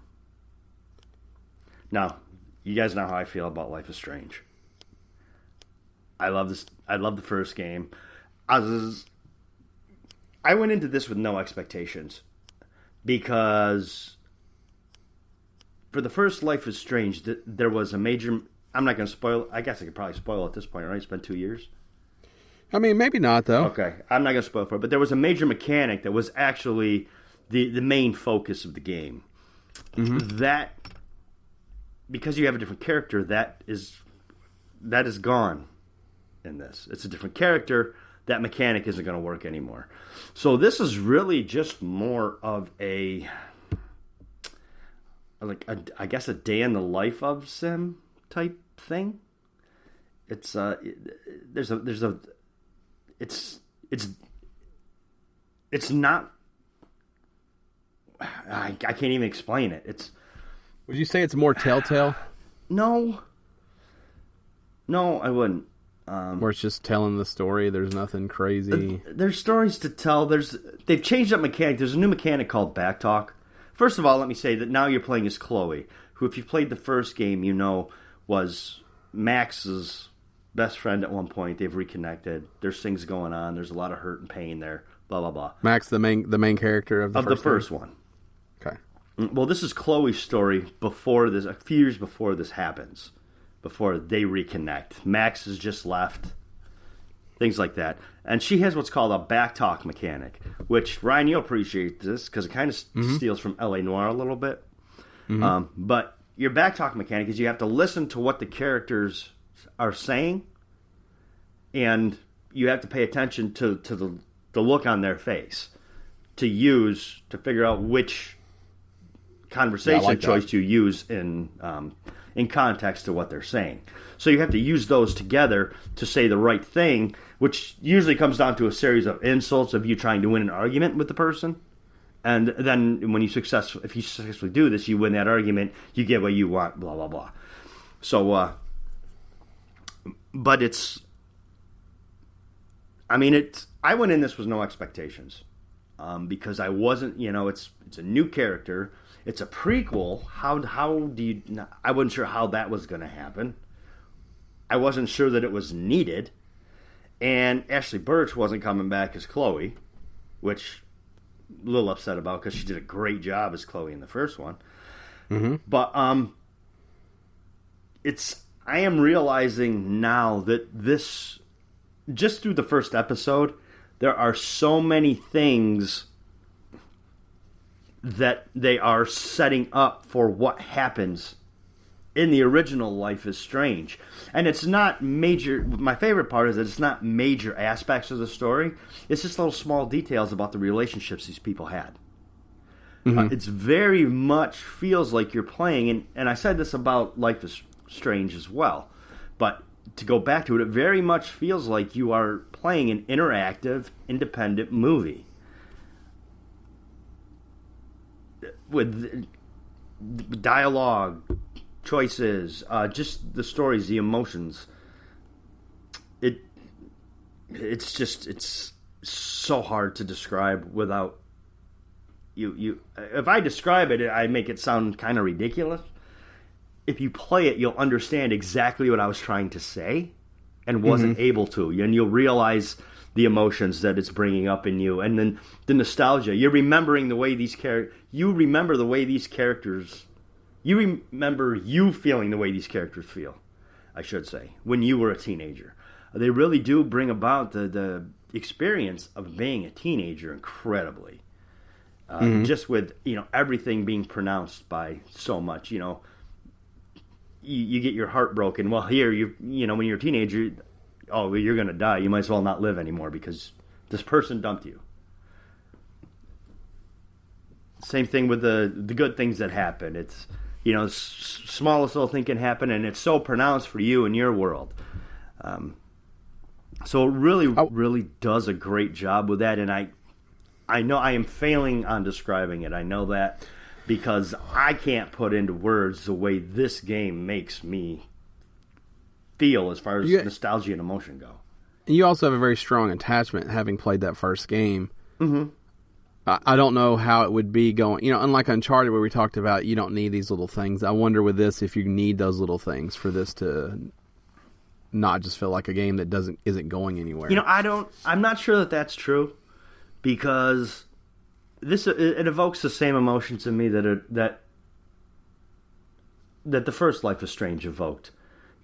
Now, you guys know how I feel about Life is Strange. I love this. I love the first game. I went into this with no expectations because for the first Life is Strange, there was a major... I'm not going to spoil... I guess I could probably spoil at this point, right? It's been 2 years. I mean, maybe not, though. Okay. I'm not going to spoil for it. But there was a major mechanic that was actually the main focus of the game. Mm-hmm. That... Because you have a different character, that is gone in this. It's a different character. That mechanic isn't going to work anymore. So this is really just more of a day in the life of sim type thing. It's it's not. I can't even explain it. Would you say it's more Telltale? No, I wouldn't. Where it's just telling the story. There's nothing crazy. There's stories to tell. They've changed up mechanic. There's a new mechanic called backtalk. First of all, let me say that now you're playing as Chloe, who, if you played the first game, you know was Max's best friend at one point. They've reconnected. There's things going on. There's a lot of hurt and pain there. Blah blah blah. Max, the main character of the first one. Okay. Well, this is Chloe's story before this. A few years before this happens. Before they reconnect. Max has just left. Things like that. And she has what's called a backtalk mechanic, which, Ryan, you'll appreciate this because it kind of steals from L.A. Noire a little bit. Mm-hmm. But your backtalk mechanic is you have to listen to what the characters are saying, and you have to pay attention to the look on their face to use to figure out which conversation choice to use in context to what they're saying. So you have to use those together to say the right thing, which usually comes down to a series of insults of you trying to win an argument with the person. And then when if you successfully do this, you win that argument, you get what you want, blah, blah, blah. So, but I went in this with no expectations. Because I wasn't, it's a new character. It's a prequel. How do you? I wasn't sure how that was going to happen. I wasn't sure that it was needed. And Ashley Birch wasn't coming back as Chloe, which I'm a little upset about because she did a great job as Chloe in the first one. Mm-hmm. But I am realizing now that this, just through the first episode, there are so many things that they are setting up for what happens in the original Life is Strange. And it's not major. My favorite part is that it's not major aspects of the story. It's just little small details about the relationships these people had. Mm-hmm. It's very much feels like you're playing, and I said this about Life is Strange as well, but to go back to it, it very much feels like you are playing an interactive, independent movie with dialogue, choices, just the stories, the emotions. It's so hard to describe without you. If I describe it, I make it sound kind of ridiculous. If you play it, you'll understand exactly what I was trying to say and wasn't able to. And you'll realize the emotions that it's bringing up in you. And then the nostalgia. You're remembering the way these characters... You remember the way these characters... You remember you feeling the way these characters feel, I should say, when you were a teenager. They really do bring about the experience of being a teenager incredibly. Just with, everything being pronounced by so much, You get your heart broken. Well, here, when you're a teenager, you're going to die. You might as well not live anymore because this person dumped you. Same thing with the good things that happen. It's, smallest little thing can happen, and it's so pronounced for you in your world. So it really does a great job with that, and I know I am failing on describing it. I know that. Because I can't put into words the way this game makes me feel as far as nostalgia and emotion go. You also have a very strong attachment having played that first game. Mm-hmm. I don't know how it would be going. Unlike Uncharted where we talked about you don't need these little things. I wonder with this if you need those little things for this to not just feel like a game that isn't going anywhere. I'm not sure that that's true because... it evokes the same emotions in me that the first Life is Strange evoked.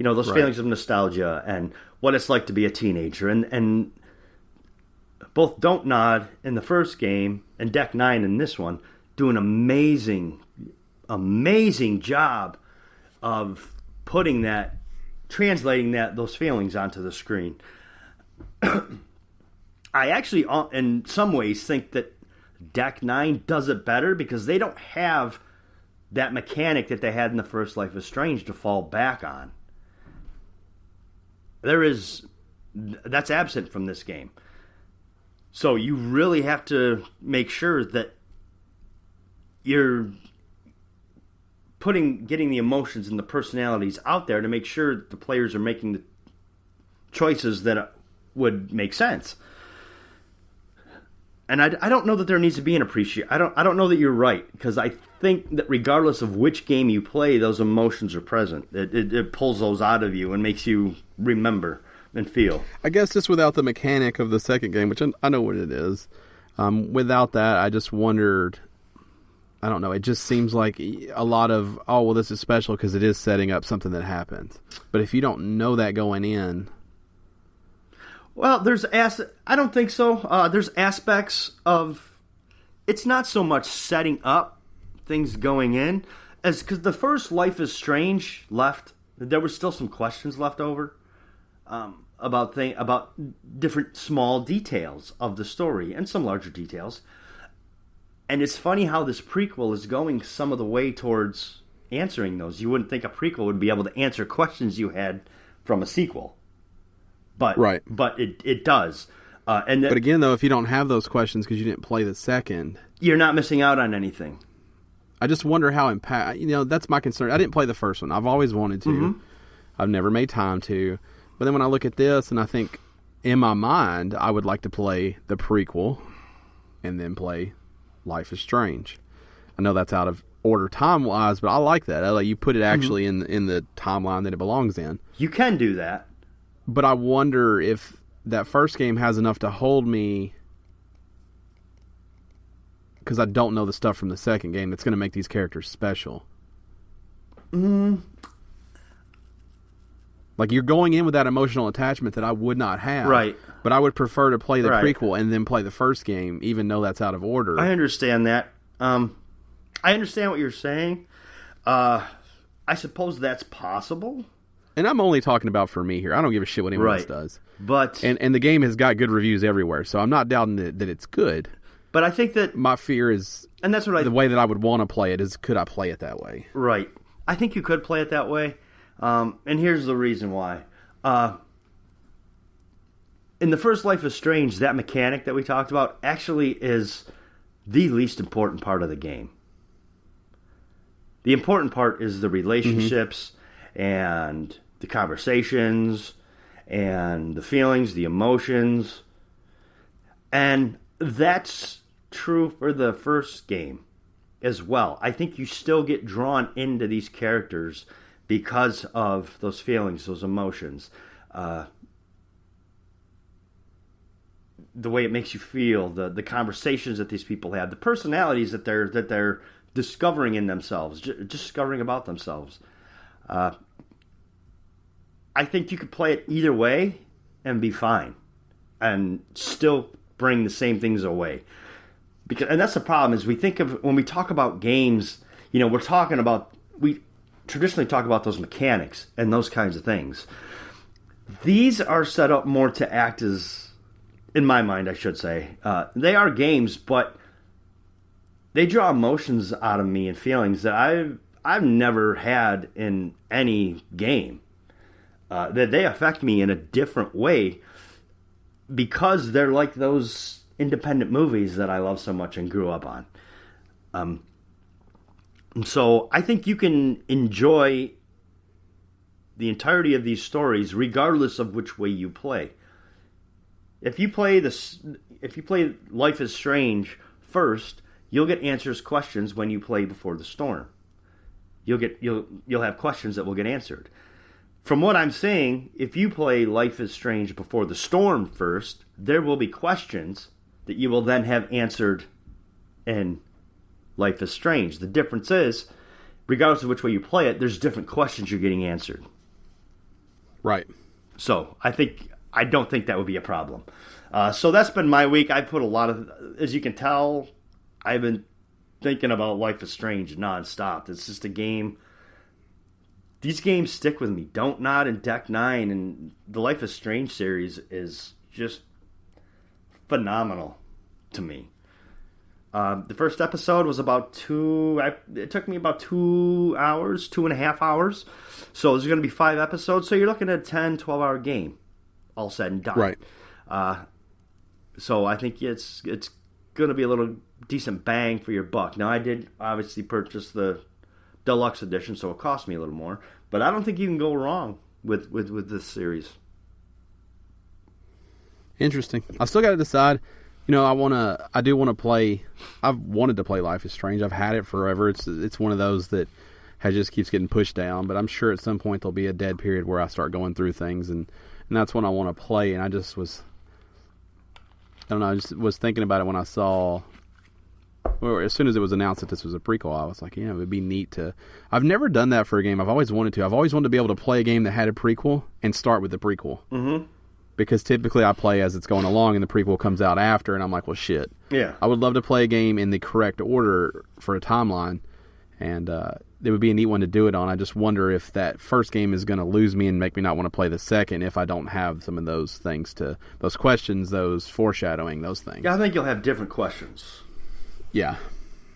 Those feelings of nostalgia and what it's like to be a teenager. And both Don't Nod in the first game and Deck 9 in this one do an amazing, amazing job of translating those feelings onto the screen. I actually, in some ways, think that Deck 9 does it better because they don't have that mechanic that they had in the first Life is Strange to fall back on. That's absent from this game. So you really have to make sure that you're getting the emotions and the personalities out there to make sure that the players are making the choices that would make sense. And I don't know that there needs to be an appreciation. I don't know that you're right, because I think that regardless of which game you play, those emotions are present. It pulls those out of you and makes you remember and feel. I guess just without the mechanic of the second game, which I know what it is, without that, I just wondered, I don't know, it just seems like a lot of, oh, well, this is special because it is setting up something that happens. But if you don't know that going in... Well, I don't think so. There's aspects of... It's not so much setting up things going in, as because the first Life is Strange there were still some questions left over about different small details of the story and some larger details. And it's funny how this prequel is going some of the way towards answering those. You wouldn't think a prequel would be able to answer questions you had from a sequel. But it does. But again, though, if you don't have those questions because you didn't play the second... You're not missing out on anything. I just wonder how that's my concern. I didn't play the first one. I've always wanted to. Mm-hmm. I've never made time to. But then when I look at this, and I think, in my mind, I would like to play the prequel and then play Life is Strange. I know that's out of order time-wise, but I like that. I like you put it actually in the timeline that it belongs in. You can do that. But I wonder if that first game has enough to hold me, because I don't know the stuff from the second game that's going to make these characters special. Like, you're going in with that emotional attachment that I would not have. Right. But I would prefer to play the prequel and then play the first game, even though that's out of order. I understand that. I understand what you're saying. I suppose that's possible. And I'm only talking about for me here. I don't give a shit what anyone else does. But and the game has got good reviews everywhere, so I'm not doubting that it's good. But I think that... My fear is... And that's what the way that I would want to play it is, could I play it that way? Right. I think you could play it that way. And here's the reason why. In the first Life is Strange, that mechanic that we talked about actually is the least important part of the game. The important part is the relationships and the conversations and the feelings, the emotions. And that's true for the first game as well. I think you still get drawn into these characters because of those feelings, those emotions. The way it makes you feel, the conversations that these people have, the personalities that they're discovering in themselves, discovering about themselves. I think you could play it either way and be fine, and still bring the same things away. And that's the problem, is when we talk about games, we traditionally talk about those mechanics and those kinds of things. These are set up more to act as, in my mind, I should say, they are games, but they draw emotions out of me and feelings that I've never had in any game. That they affect me in a different way because they're like those independent movies that I love so much and grew up on. So I think you can enjoy the entirety of these stories regardless of which way you play. If you play Life is Strange first, you'll get answers questions when you play Before the Storm. You'll have questions that will get answered. From what I'm saying, if you play Life is Strange Before the Storm first, there will be questions that you will then have answered in Life is Strange. The difference is, regardless of which way you play it, there's different questions you're getting answered. Right. So, I don't think that would be a problem. So that's been my week. I put a lot of, as you can tell, I've been thinking about Life is Strange nonstop. It's just a game. These games stick with me. Don't Nod and Deck 9 and the Life is Strange series is just phenomenal to me. The first episode was it took me about 2 hours, 2.5 hours. So there's going to be 5 episodes. So you're looking at a 10, 12-hour game, all said and done. Right. So I think it's going to be a little decent bang for your buck. Now, I did obviously purchase the deluxe edition, so it cost me a little more. But I don't think you can go wrong with this series. Interesting. I still got to decide. I do want to play. I've wanted to play Life is Strange. I've had it forever. It's one of those that just keeps getting pushed down. But I'm sure at some point there'll be a dead period where I start going through things, and that's when I want to play. And I just was thinking about it when I saw. Well, as soon as it was announced that this was a prequel, I was like, it would be neat to. I've never done that for a game. I've always wanted to. I've always wanted to be able to play a game that had a prequel and start with the prequel. Mm-hmm. Because typically I play as it's going along and the prequel comes out after, and I'm like, well, shit. Yeah. I would love to play a game in the correct order for a timeline, and it would be a neat one to do it on. I just wonder if that first game is going to lose me and make me not want to play the second if I don't have some of those things those questions, those foreshadowing, those things. Yeah, I think you'll have different questions. Yeah.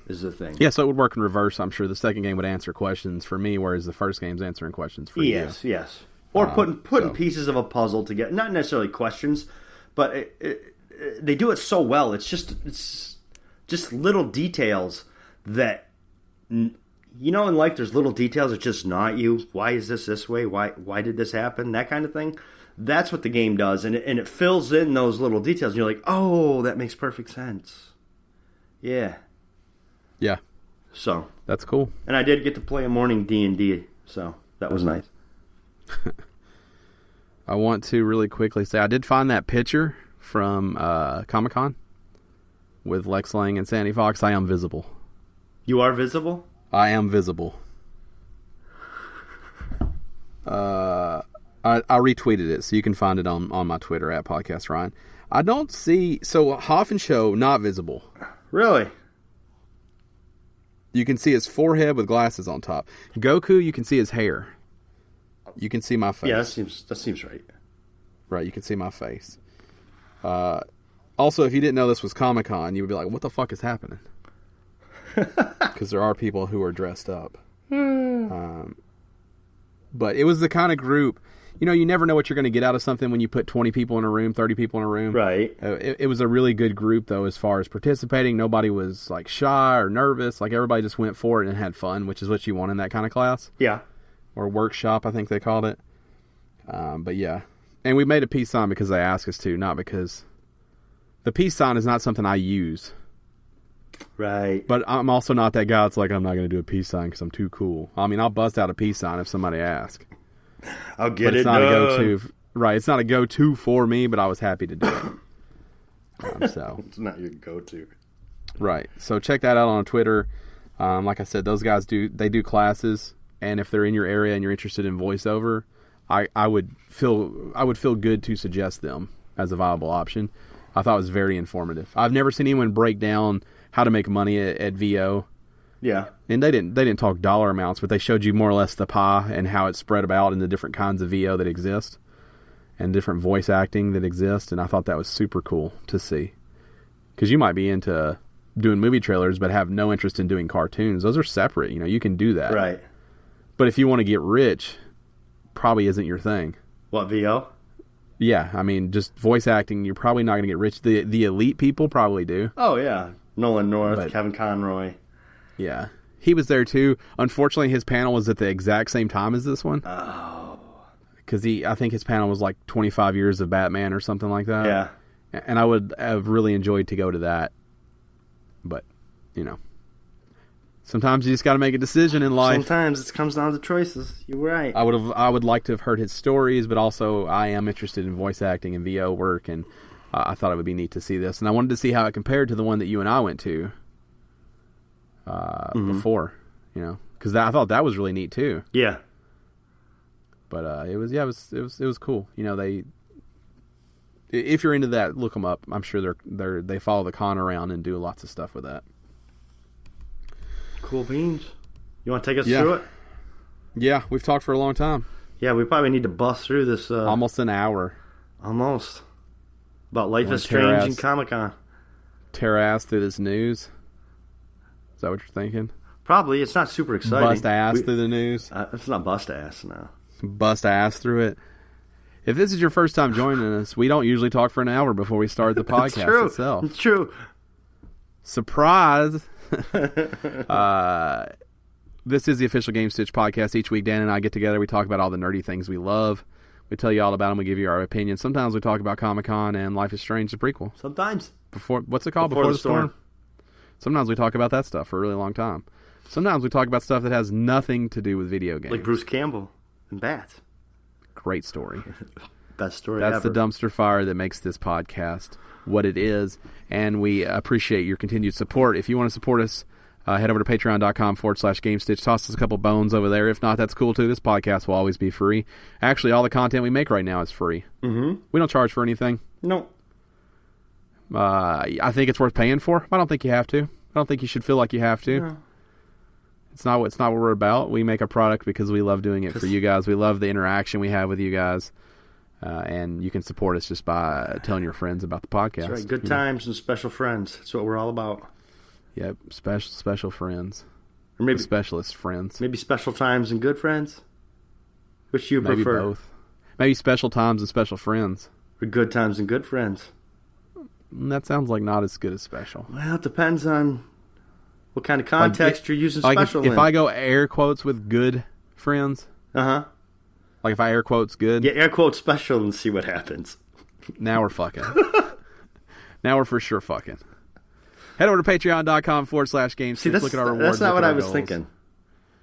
Is the thing. Yeah, so it would work in reverse. I'm sure the second game would answer questions for me, whereas the first game's answering questions for you. Yes. Or putting pieces of a puzzle together. Not necessarily questions, but they do it so well. It's just little details that, in life there's little details that just not you. Why is this way? Why did this happen? That kind of thing. That's what the game does. And it fills in those little details. And you're like, oh, that makes perfect sense. Yeah. Yeah. So. That's cool. And I did get to play a morning D&D, so that was nice. I want to really quickly say I did find that picture from Comic Con with Lex Lang and Sandy Fox. I am visible. You are visible? I am visible. I retweeted it, so you can find it on my Twitter at Podcast Ryan. I don't see... So, Hoff and Show, not visible. Really? You can see his forehead with glasses on top. Goku, you can see his hair. You can see my face. Yeah, that seems right. Right, you can see my face. Also, if you didn't know this was Comic-Con, you would be like, what the fuck is happening? Because there are people who are dressed up. But it was the kind of group... you never know what you're going to get out of something when you put 20 people in a room, 30 people in a room. Right. It was a really good group, though, as far as participating. Nobody was, shy or nervous. Everybody just went for it and had fun, which is what you want in that kind of class. Yeah. Or workshop, I think they called it. But, yeah. And we made a peace sign because they asked us to, not because... The peace sign is not something I use. Right. But I'm also not that guy that's like, I'm not going to do a peace sign because I'm too cool. I mean, I'll bust out a peace sign if somebody asks. I'll get it's it not done. a go-to. Right, it's not a go-to for me, but I was happy to do it. So it's not your go-to. Right. So check that out on Twitter. Like I said, those guys do classes, and if they're in your area and you're interested in voiceover, I would feel good to suggest them as a viable option. I thought it was very informative. I've never seen anyone break down how to make money at VO. Yeah. And they didn't talk dollar amounts, but they showed you more or less the pie and how it's spread about in the different kinds of VO that exist and different voice acting that exist. And I thought that was super cool to see. Because you might be into doing movie trailers but have no interest in doing cartoons. Those are separate. You can do that. Right. But if you want to get rich, probably isn't your thing. What, VO? Yeah. I mean, just voice acting, you're probably not going to get rich. The elite people probably do. Oh, yeah. Nolan North, Kevin Conroy. Yeah. He was there too. Unfortunately, his panel was at the exact same time as this one. Oh. Because I think his panel was like 25 years of Batman or something like that. Yeah. And I would have really enjoyed to go to that. But, sometimes you just got to make a decision in life. Sometimes it comes down to choices. You're right. I would like to have heard his stories, but also I am interested in voice acting and VO work, and I thought it would be neat to see this. And I wanted to see how it compared to the one that you and I went to. Before, because I thought that was really neat too. Yeah, but it was cool. If you're into that, look them up. I'm sure they follow the con around and do lots of stuff with that. Cool beans. You want to take us through it? Yeah, we've talked for a long time. Yeah, we probably need to bust through this. Almost an hour. Almost. About Life is Strange and Comic-Con. Tear ass through this news. Is that what you're thinking? Probably. It's not super exciting. Bust ass through the news? It's not bust ass, no. Bust ass through it? If this is your first time joining us, we don't usually talk for an hour before we start the podcast itself. It's true. Surprise! This is the official Gamestitch Podcast. Each week, Dan and I get together. We talk about all the nerdy things we love. We tell you all about them. We give you our opinions. Sometimes we talk about Comic Con and Life is Strange, the prequel. Sometimes. What's it called? Before the Storm? Sometimes we talk about that stuff for a really long time. Sometimes we talk about stuff that has nothing to do with video games. Like Bruce Campbell and bats. Great story. Best story That's ever. the dumpster fire that makes this podcast what it is. And we appreciate your continued support. If you want to support us, head over to patreon.com/GameStitch. Toss us a couple bones over there. If not, that's cool too. This podcast will always be free. Actually, all the content we make right now is free. Mm-hmm. We don't charge for anything. No. I think it's worth paying for. I don't think you have to. I don't think you should feel like you have to. No. It's not what we're about. We make a product because we love doing it for you guys. We love the interaction we have with you guys. And you can support us just by telling your friends about the podcast. That's right. Good times and special friends. That's what we're all about. Yep. Special friends. Or maybe specialist friends. Maybe special times and good friends. Which you maybe prefer? Both. Maybe special times and special friends. Or good times and good friends. That sounds like not as good as special. Well, it depends on what kind of context you're using special in. If I go air quotes with good friends. Uh-huh. Like if I air quotes good. Yeah, air quotes special and see what happens. Now we're fucking. Now we're for sure fucking. Head over to patreon.com/games. See, look at our rewards. That's not what I was goals. thinking.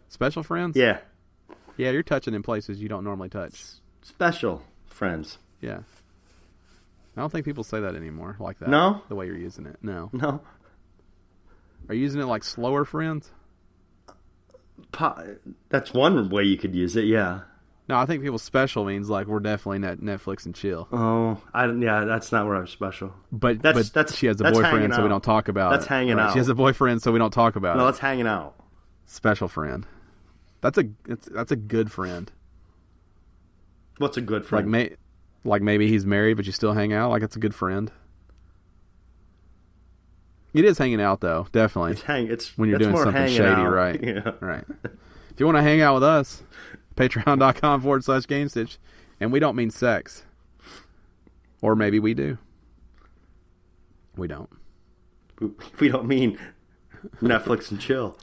Special friends? Yeah. Yeah, you're touching in places you don't normally touch. Special friends. Yeah. I don't think people say that anymore like that. No? The way you're using it. No. No. Are you using it like slower friends? That's one way you could use it, yeah. No, I think people special means like we're definitely Netflix and chill. Oh, yeah, that's not where I'm special. But she has a that's boyfriend, so we don't talk about it. That's hanging out. She has a boyfriend, so we don't talk about it. No, that's hanging out. Special friend. That's a good friend. What's a good friend? Like maybe he's married, but you still hang out. Like it's a good friend. It is hanging out, though. Definitely. It's when you're doing something shady, out. right? Yeah. Right. If you want to hang out with us, patreon.com/GameStitch, and we don't mean sex, or maybe we do. We don't. We don't mean Netflix and chill.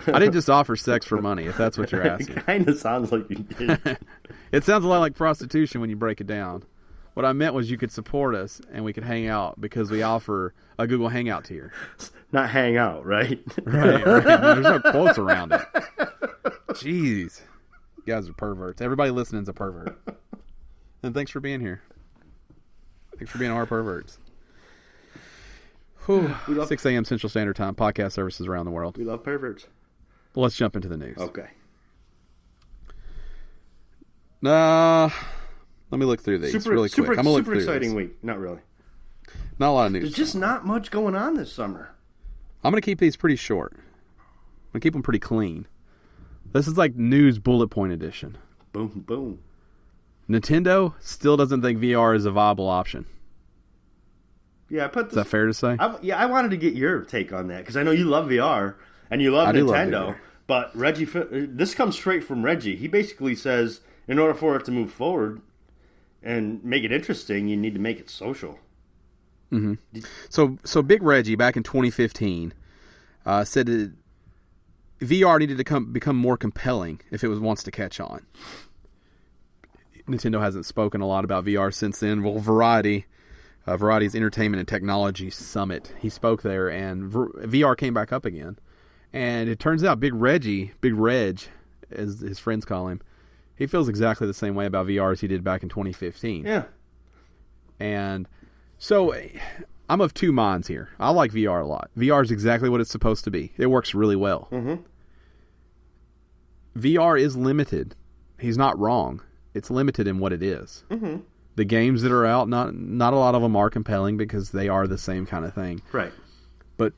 I didn't just offer sex for money, if that's what you're asking. It kind of sounds like you did. It sounds a lot like prostitution when you break it down. What I meant was you could support us and we could hang out because we offer a Google Hangout tier. Not hang out, right? Right. There's no quotes around it. Jeez. You guys are perverts. Everybody listening is a pervert. And thanks for being here. Thanks for being our perverts. 6 a.m. Central Standard Time, podcast services around the world. We love perverts. Well, let's jump into the news. Okay. Let me look through these really quick. I'm going to look through exciting this. week. Not really. Not a lot of news. There's just not much going on this summer. I'm going to keep these pretty short. I'm going to keep them pretty clean. This is like news bullet point edition. Boom, boom. Nintendo still doesn't think VR is a viable option. Yeah, I put this. Is that fair to say? I wanted to get your take on that because I know you love VR and you love Nintendo. But Reggie, this comes straight from Reggie. He basically says, in order for it to move forward and make it interesting, you need to make it social. Mm-hmm. So Big Reggie back in 2015 said that VR needed to become more compelling if it wants to catch on. Nintendo hasn't spoken a lot about VR since then. Well, Variety's Entertainment and Technology Summit, he spoke there, and VR came back up again. And it turns out Big Reg, as his friends call him, he feels exactly the same way about VR as he did back in 2015. Yeah. And so I'm of two minds here. I like VR a lot. VR is exactly what it's supposed to be. It works really well. Mm-hmm. VR is limited. He's not wrong. It's limited in what it is. Mm-hmm. The games that are out, not a lot of them are compelling because they are the same kind of thing. Right. But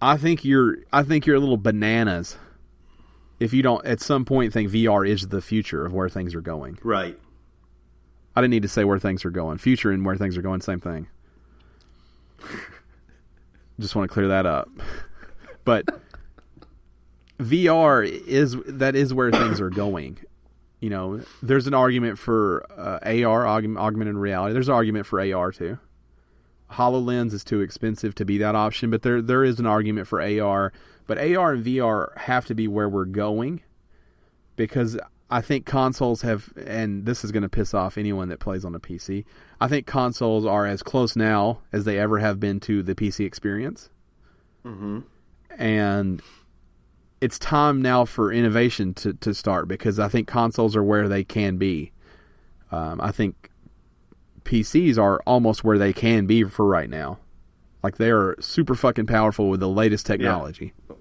I think you're a little bananas if you don't at some point think VR is the future of where things are going. Right. I didn't need to say where things are going. Future and where things are going, same thing. Just want to clear that up. But VR is where things are going. there's an argument for AR, augmented reality. There's an argument for AR too. HoloLens is too expensive to be that option, but there is an argument for AR. But AR and VR have to be where we're going, because I think consoles have, and this is going to piss off anyone that plays on a PC, I think consoles are as close now as they ever have been to the PC experience. Mm-hmm. And it's time now for innovation to start, because I think consoles are where they can be. I think PCs are almost where they can be for right now. Like, they're super fucking powerful with the latest technology. Yeah.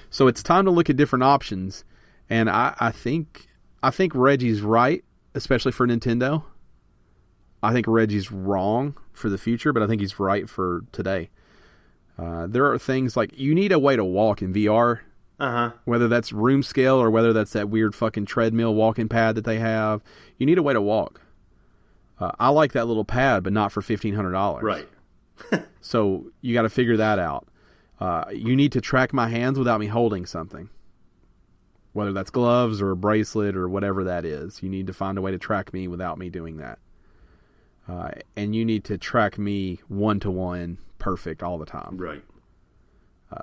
So it's time to look at different options. And I think Reggie's right, especially for Nintendo. I think Reggie's wrong for the future, but I think he's right for today. There are things like, you need a way to walk in VR. Uh-huh. Whether that's room scale or whether that's that weird fucking treadmill walking pad that they have. You need a way to walk. I like that little pad, but not for $1,500. Right. So you got to figure that out. You need to track my hands without me holding something. Whether that's gloves or a bracelet or whatever that is. You need to find a way to track me without me doing that. And you need to track me one-to-one perfect all the time. Right.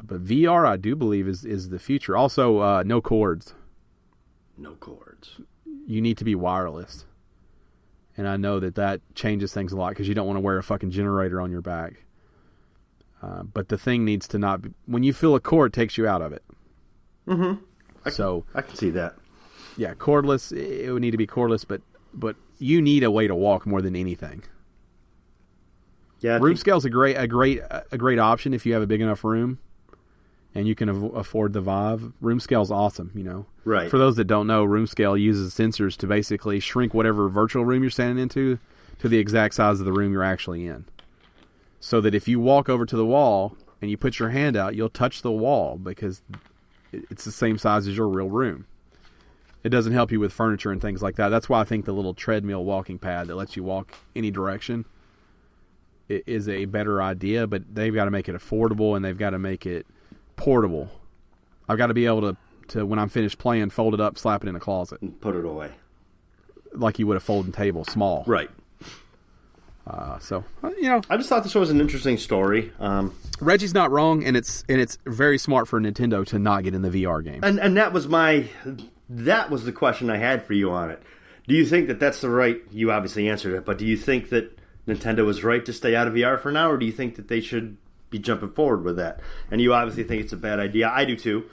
But VR, I do believe, is the future. Also, no cords. No cords. You need to be wireless. And I know that changes things a lot, because you don't want to wear a fucking generator on your back. But the thing needs to not be... When you feel a cord, it takes you out of it. Mm-hmm. I can see that. Yeah, cordless. It would need to be cordless, but you need a way to walk more than anything. Yeah, room scale's a great option if you have a big enough room, and you can afford the Vive. Room scale's awesome, Right. For those that don't know, room scale uses sensors to basically shrink whatever virtual room you're standing into to the exact size of the room you're actually in. So that if you walk over to the wall and you put your hand out, you'll touch the wall because it's the same size as your real room. It doesn't help you with furniture and things like that. That's why I think the little treadmill walking pad that lets you walk any direction is a better idea, but they've got to make it affordable and they've got to make it portable. I've got to be able to when I'm finished playing, fold it up, slap it in a closet. And put it away. Like you would a folding table, small. Right. I just thought this was an interesting story. Reggie's not wrong, and it's very smart for Nintendo to not get in the VR game. And that was the question I had for you on it. Do you think that that's the right... You obviously answered it, but do you think that Nintendo is right to stay out of VR for now, or do you think that they should be jumping forward with that? And you obviously think it's a bad idea. I do too.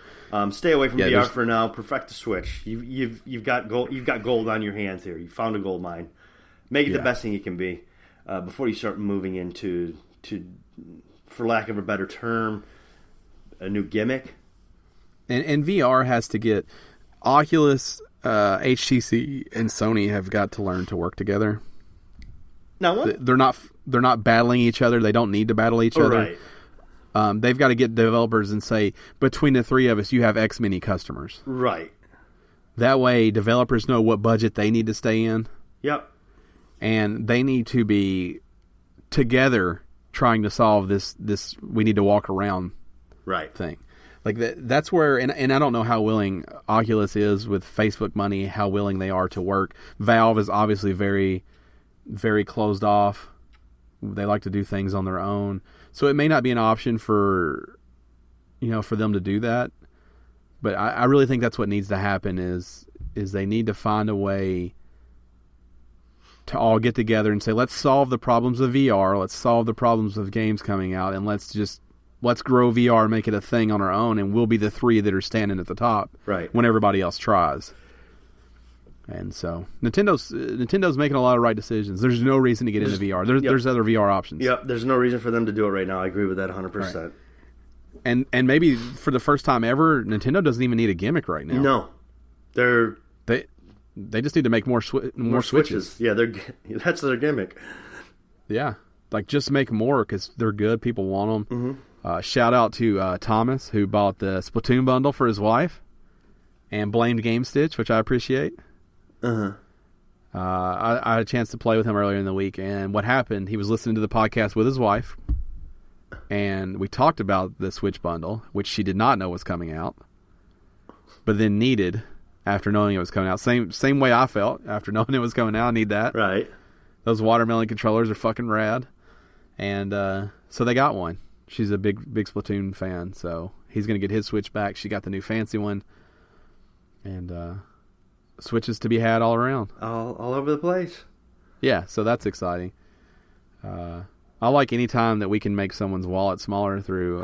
Stay away from VR for now. Perfect the Switch. You've got gold. You've got gold on your hands here. You found a gold mine. Make it the best thing it can be before you start moving into, for lack of a better term, a new gimmick. And VR has to get Oculus, HTC, and Sony have got to learn to work together. Now what? They're not battling each other. They don't need to battle each other. Right. They've got to get developers and say, between the three of us, you have X many customers. Right. That way, developers know what budget they need to stay in. Yep. And they need to be together trying to solve this we need to walk around thing. Like that's where, and I don't know how willing Oculus is with Facebook money, how willing they are to work. Valve is obviously very, very closed off. They like to do things on their own. So it may not be an option for them to do that. But I really think that's what needs to happen is they need to find a way to all get together and say, let's solve the problems of VR, let's solve the problems of games coming out, and let's grow VR and make it a thing on our own, and we'll be the three that are standing at the top when everybody else tries. And so Nintendo's making a lot of right decisions. There's no reason to get into VR. There's other VR options. Yep, there's no reason for them to do it right now. I agree with that 100%. Right. And maybe for the first time ever, Nintendo doesn't even need a gimmick right now. No. They just need to make more Switches. Yeah, that's their gimmick. Yeah, like just make more because they're good. People want them. Mm-hmm. Shout out to Thomas, who bought the Splatoon bundle for his wife and blamed Gamestitch, which I appreciate. Uh-huh. I had a chance to play with him earlier in the week, and what happened, he was listening to the podcast with his wife, and we talked about the Switch bundle, which she did not know was coming out, but then needed after knowing it was coming out. Same way I felt after knowing it was coming out. I need that. Right. Those watermelon controllers are fucking rad. And so they got one. She's a big Splatoon fan, so he's going to get his Switch back. She got the new fancy one. And Switches to be had all around. All over the place. Yeah, so that's exciting. I like any time that we can make someone's wallet smaller through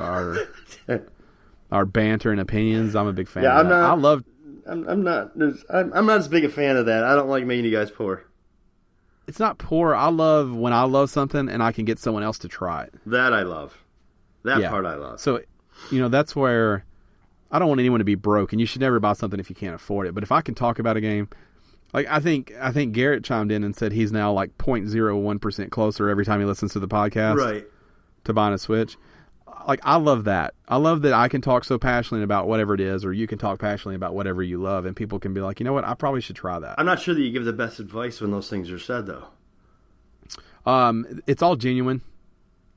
our banter and opinions. I'm a big fan of that. I'm not as big a fan of that. I don't like making you guys poor. It's not poor. I love when I love something and I can get someone else to try it. That I love. That part I love. So, that's where I don't want anyone to be broke, and you should never buy something if you can't afford it. But if I can talk about a game, like I think Garrett chimed in and said he's now like 0.01% closer every time he listens to the podcast, right, to buying a Switch. Like, I love that. I love that I can talk so passionately about whatever it is, or you can talk passionately about whatever you love, and people can be like, you know what, I probably should try that. I'm not sure that you give the best advice when those things are said, though. It's all genuine.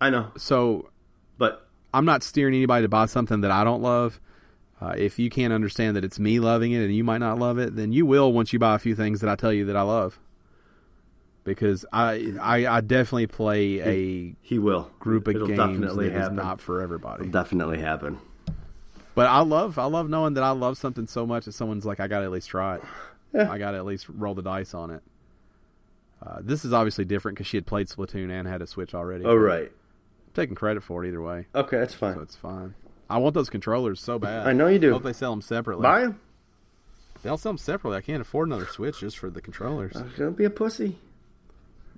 I know. So, but I'm not steering anybody to buy something that I don't love. If you can't understand that it's me loving it and you might not love it, then you will once you buy a few things that I tell you that I love. Because I definitely play he will group of It'll games definitely that happen. is not for everybody. It'll definitely happen. But I love knowing that I love something so much that someone's like, I got to at least try it. Yeah. I got to at least roll the dice on it. This is obviously different because she had played Splatoon and had a Switch already. Oh, right. I'm taking credit for it either way. Okay, that's fine. So it's fine. I want those controllers so bad. I know you do. I hope they sell them separately. Buy them. They'll sell them separately. I can't afford another Switch just for the controllers. Don't be a pussy.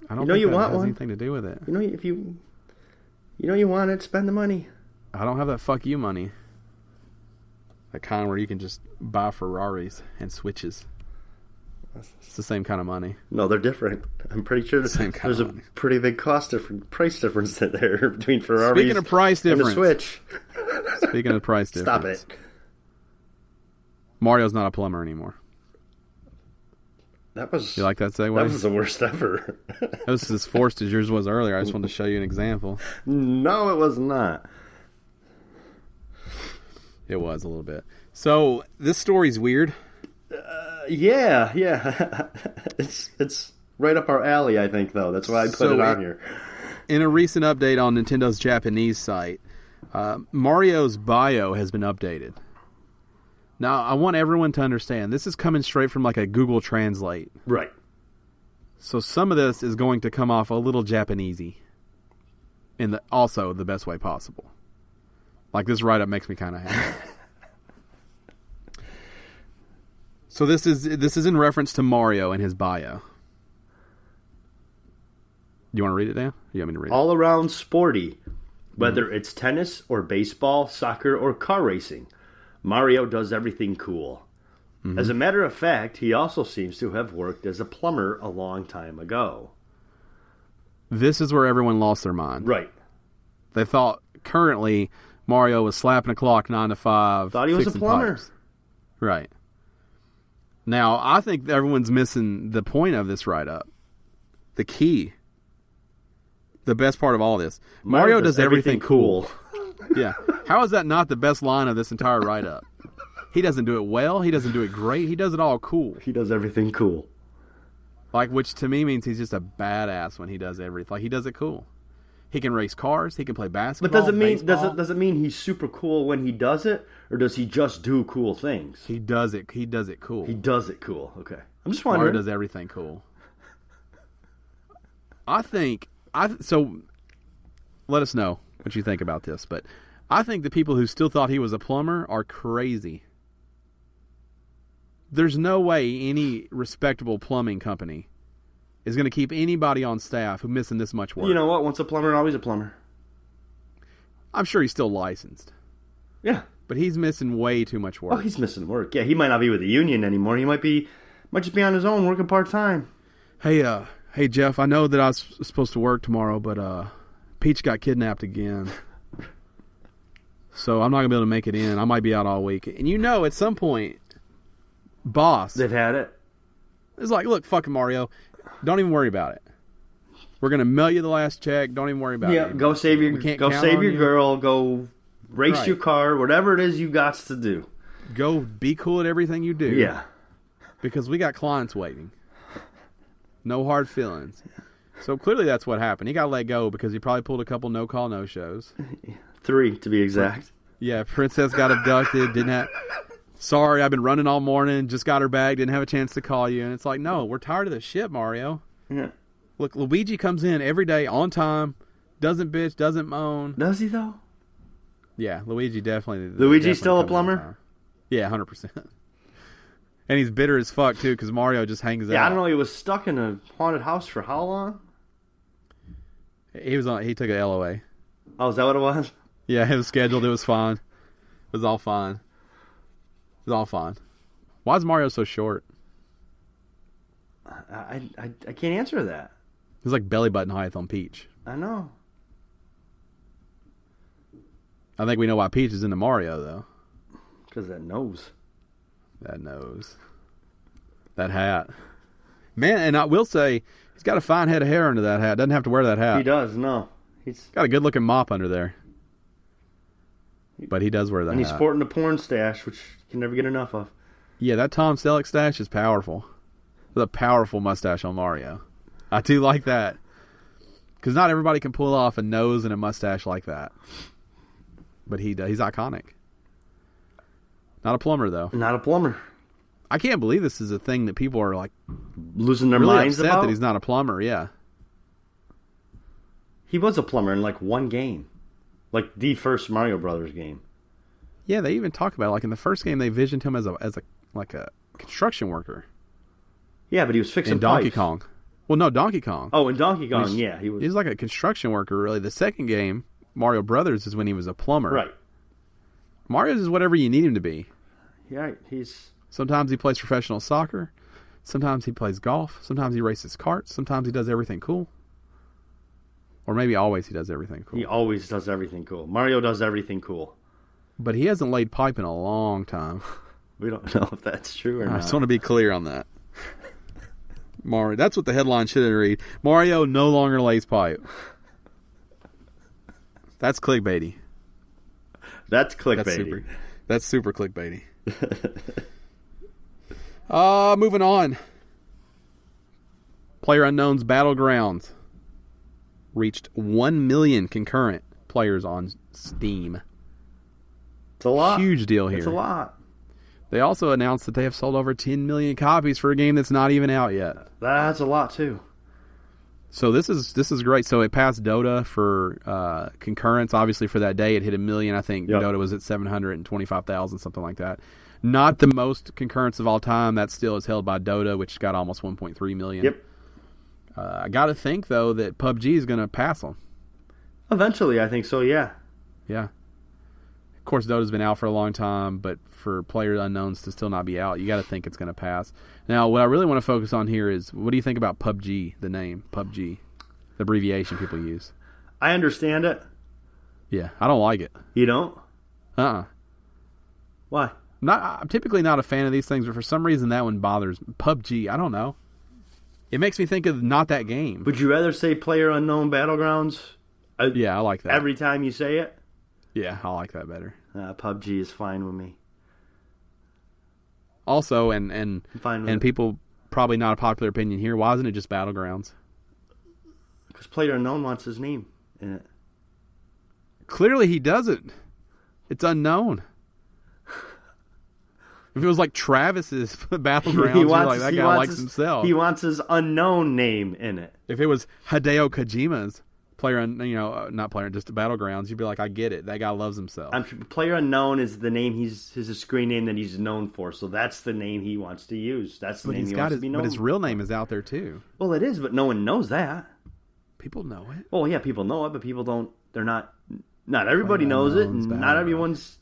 I don't think that has anything to do with it. If you want it, spend the money. I don't have that fuck you money. That kind where you can just buy Ferraris and Switches. It's the same kind of money. No, they're different. I'm pretty sure there's a pretty big price difference there between Ferraris. Speaking of price difference, and the Switch. Speaking of price difference, Stop it. Mario's not a plumber anymore. You like that segue? That was the worst ever. That was as forced as yours was earlier. I just wanted to show you an example. No, it was not. It was a little bit. So this story's weird. Yeah. It's right up our alley, I think, though. That's why I put it on here. In a recent update on Nintendo's Japanese site, Mario's bio has been updated. Now, I want everyone to understand, this is coming straight from like a Google Translate. Right. So some of this is going to come off a little Japanesey. In also the best way possible. Like, this write-up makes me kind of happy. So this is in reference to Mario and his bio. You want to read it, Dan? Or you want me to read it? All around sporty. Whether it's tennis or baseball, soccer, or car racing, Mario does everything cool. Mm-hmm. As a matter of fact, he also seems to have worked as a plumber a long time ago. This is where everyone lost their mind. Right. They thought currently Mario was slapping a clock 9 to 5. Thought he was a plumber. Pipes. Right. Now, I think everyone's missing the point of this write-up. The key. The best part of all this. Mario does everything cool. Yeah. How is that not the best line of this entire write-up? He doesn't do it well. He doesn't do it great. He does it all cool. He does everything cool. Like, which to me means he's just a badass when he does everything. Like, he does it cool. He can race cars. He can play basketball. But does it mean he's super cool when he does it, or does he just do cool things? He does it. He does it cool. He does it cool. Okay, I'm just wondering. Mario does everything cool. So let us know what you think about this. But I think the people who still thought he was a plumber are crazy. There's no way any respectable plumbing company is going to keep anybody on staff who's missing this much work. You know what? Once a plumber, always a plumber. I'm sure he's still licensed. Yeah. But he's missing way too much work. Oh, he's missing work. Yeah, he might not be with the union anymore. He might just be on his own working part-time. Hey, Jeff, I know that I was supposed to work tomorrow, but Peach got kidnapped again. So I'm not going to be able to make it in. I might be out all week. And at some point, boss. They've had it. It's like, look, fucking Mario, don't even worry about it. We're going to mail you the last check. Don't even worry about it. Yeah, go save your girl. Go race your car. Whatever it is you got to do. Go be cool at everything you do. Yeah. because we got clients waiting. No hard feelings. So clearly that's what happened. He got let go because he probably pulled a couple no-call, no-shows. 3, to be exact. Yeah, Princess got abducted, didn't have... Sorry, I've been running all morning, just got her bag, didn't have a chance to call you. And it's like, no, we're tired of this shit, Mario. Yeah. Look, Luigi comes in every day on time, doesn't bitch, doesn't moan. Does he, though? Yeah, Luigi definitely... Luigi's still a plumber? Yeah, 100%. And he's bitter as fuck, too, because Mario just hangs out. Yeah, I don't know, he was stuck in a haunted house for how long? He took a LOA. Oh, is that what it was? Yeah, it was scheduled, it was fine. It was all fine. It was all fine. Why is Mario so short? I can't answer that. He's like belly button height on Peach. I know. I think we know why Peach is into Mario, though. Because that nose. That nose. That hat. Man, and I will say, he's got a fine head of hair under that hat. Doesn't have to wear that hat. He does, no. He's got a good-looking mop under there. But he does wear that hat. And he's sporting a porn stash, which you can never get enough of. Yeah, that Tom Selleck stash is powerful. It's a powerful mustache on Mario. I do like that. Because not everybody can pull off a nose and a mustache like that. But he does. He's iconic. Not a plumber, though. Not a plumber. I can't believe this is a thing that people are like losing their really minds upset about. That he's not a plumber. Yeah, he was a plumber in like one game, like the first Mario Brothers game. Yeah, they even talk about it. Like in the first game, they visioned him as a construction worker. Yeah, but he was fixing Donkey pipes. Kong. Well, no, Donkey Kong. Oh, in Donkey Kong, yeah, he was. He was like a construction worker. Really, the second game, Mario Brothers, is when he was a plumber. Right. Mario's is whatever you need him to be. Yeah, he's... Sometimes he plays professional soccer. Sometimes he plays golf. Sometimes he races karts. Sometimes he does everything cool. Or maybe always he does everything cool. He always does everything cool. Mario does everything cool. But he hasn't laid pipe in a long time. We don't know if that's true or not. I just want to be clear on that. Mario, that's what the headline should read. Mario no longer lays pipe. That's clickbaity. That's clickbaity. That's super clickbaity. Moving on. PlayerUnknown's Battlegrounds reached 1 million concurrent players on Steam. It's a lot. Huge deal here. It's a lot. They also announced that they have sold over 10 million copies for a game that's not even out yet. That's a lot too. So this is great. So it passed Dota for concurrence. Obviously, for that day, it hit 1 million. I think Dota was at 725,000, something like that. Not the most concurrence of all time. That still is held by Dota, which got almost 1.3 million. Yep. I got to think, though, that PUBG is going to pass them. Eventually, I think so, yeah. Yeah. Of course, Dota's been out for a long time, but for PlayerUnknowns to still not be out, you got to think it's going to pass. Now, what I really want to focus on here is, what do you think about PUBG, the name, PUBG, the abbreviation people use? I understand it. Yeah, I don't like it. You don't? Why? I'm typically not a fan of these things, but for some reason that one bothers me. PUBG, I don't know. It makes me think of not that game. Would you rather say PlayerUnknown Battlegrounds? Yeah, I like that. Every time you say it? Yeah, I like that better. PUBG is fine with me. Also, and people, probably not a popular opinion here, why isn't it just Battlegrounds? Because PlayerUnknown wants his name in it. Clearly he doesn't. It's unknown. If it was like Travis's Battlegrounds, you're like, that guy likes himself. He wants his unknown name in it. If it was Hideo Kojima's just Battlegrounds, you'd be like, I get it. That guy loves himself. PlayerUnknown is the name his screen name that he's known for, so that's the name he wants to use. That's the name he wants to be known for. But his real name is out there too. Well, it is, but no one knows that. People know it. Well, yeah, people know it, but people don't. They're not. Not everybody knows it, and not everyone's.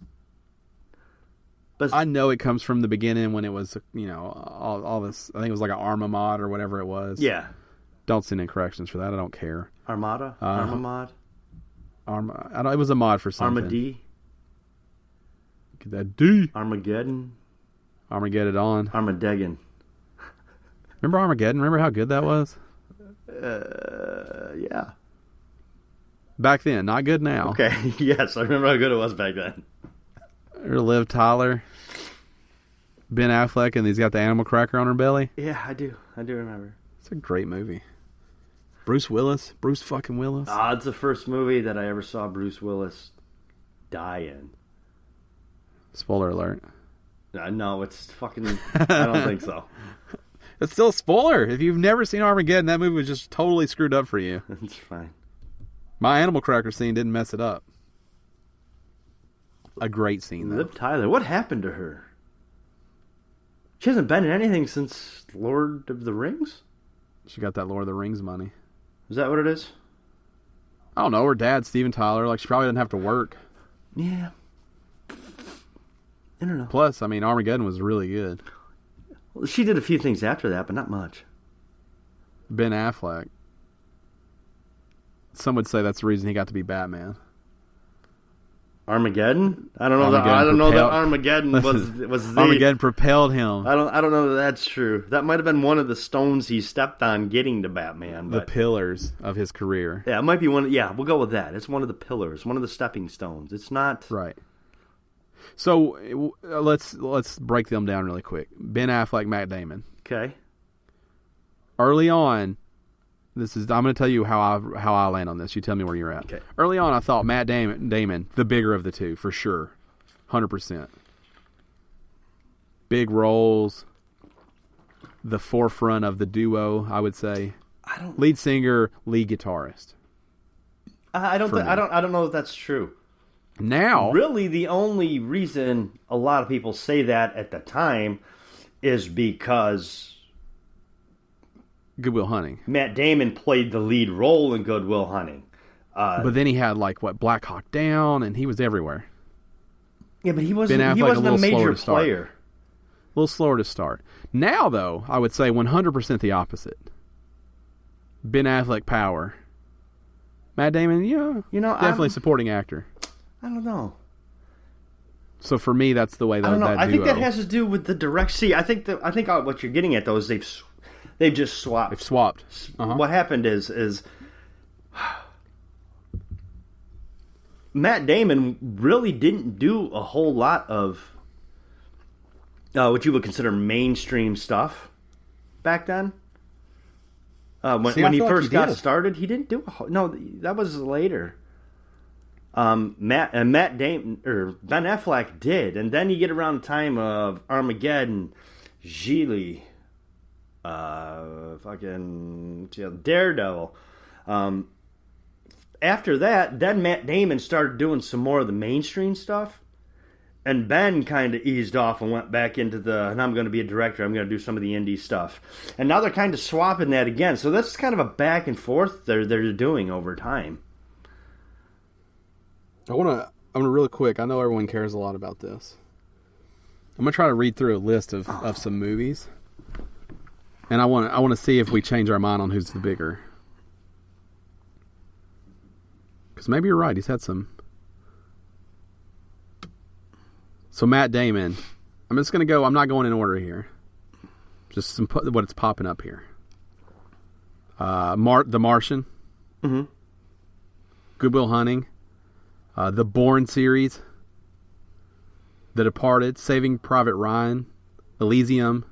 But I know it comes from the beginning when it was, all this. I think it was like an Arma mod or whatever it was. Yeah. Don't send in corrections for that. I don't care. Armada? Arma mod? It was a mod for something. Arma D? Get that D. Armageddon? Armageddon on. Armageddon. Remember Armageddon? Remember how good that was? Yeah. Back then. Not good now. Okay. Yes, I remember how good it was back then. Or Liv Tyler. Ben Affleck, and he's got the animal cracker on her belly. Yeah, I do. I do remember. It's a great movie. Bruce Willis. Bruce fucking Willis. It's the first movie that I ever saw Bruce Willis die in. Spoiler alert. No, it's fucking... I don't think so. It's still a spoiler. If you've never seen Armageddon, that movie was just totally screwed up for you. It's fine. My animal cracker scene didn't mess it up. A great scene, though. Liv Tyler, what happened to her? She hasn't been in anything since Lord of the Rings? She got that Lord of the Rings money. Is that what it is? I don't know. Her dad, Steven Tyler, like, she probably didn't have to work. Yeah. I don't know. Plus, I mean, Armageddon was really good. Well, she did a few things after that, but not much. Ben Affleck. Some would say that's the reason he got to be Batman. Armageddon? I don't know. I don't know that Armageddon was the... Armageddon propelled him. I don't know that that's true. That might have been one of the stones he stepped on getting to Batman. The pillars of his career. Yeah, it might be one. Yeah, we'll go with that. It's one of the pillars, one of the stepping stones. It's not right. So let's break them down really quick. Ben Affleck, Matt Damon. Okay. Early on, I'm going to tell you how I land on this. You tell me where you're at. Okay. Early on, I thought Matt Damon, the bigger of the two, for sure. 100%. Big roles. The forefront of the duo, I would say. Lead singer, lead guitarist. I don't know if that's true. Now, really, the only reason a lot of people say that at the time is because Good Will Hunting. Matt Damon played the lead role in Good Will Hunting. But then he had, Black Hawk Down, and he was everywhere. Yeah, but he wasn't a major player. A little slower to start. Now, though, I would say 100% the opposite. Ben Affleck power. Matt Damon, definitely supporting actor. I don't know. So for me, that's the way that I don't know. That I think duo. that has to do with the direct. See, I think what you're getting at though is they've just swapped. They've swapped. Uh-huh. What happened is Matt Damon really didn't do a whole lot of what you would consider mainstream stuff back then. When he first got started, he didn't do a whole... No, that was later. Matt Damon or Ben Affleck did, and then you get around the time of Armageddon, Gigli, Daredevil. After that, then Matt Damon started doing some more of the mainstream stuff, and Ben kind of eased off and went back into and I'm going to be a director, I'm going to do some of the indie stuff. And now they're kind of swapping that again. So that's kind of a back and forth they're doing over time. I'm gonna really quick. I know everyone cares a lot about this. I'm gonna try to read through a list of some movies, and I want to see if we change our mind on who's the bigger. Because maybe you're right. He's had some. So Matt Damon. I'm just gonna go. I'm not going in order here. Just what it's popping up here. The Martian. Mm-hmm. Good Will Hunting. The Bourne series, The Departed, Saving Private Ryan, Elysium,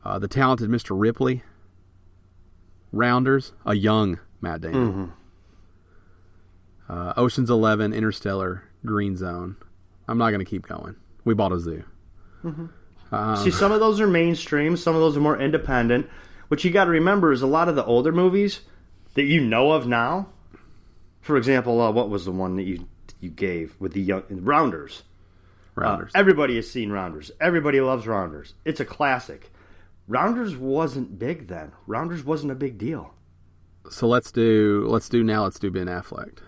The Talented Mr. Ripley, Rounders, a young Matt Damon, Ocean's 11, Interstellar, Green Zone. I'm not going to keep going. We bought a zoo. Mm-hmm. See, some of those are mainstream, some of those are more independent. What you got to remember is a lot of the older movies that you know of now. For example, what was the one that you gave with the young Rounders? Rounders. Everybody has seen Rounders. Everybody loves Rounders. It's a classic. Rounders wasn't big then. Rounders wasn't a big deal. So let's do Ben Affleck.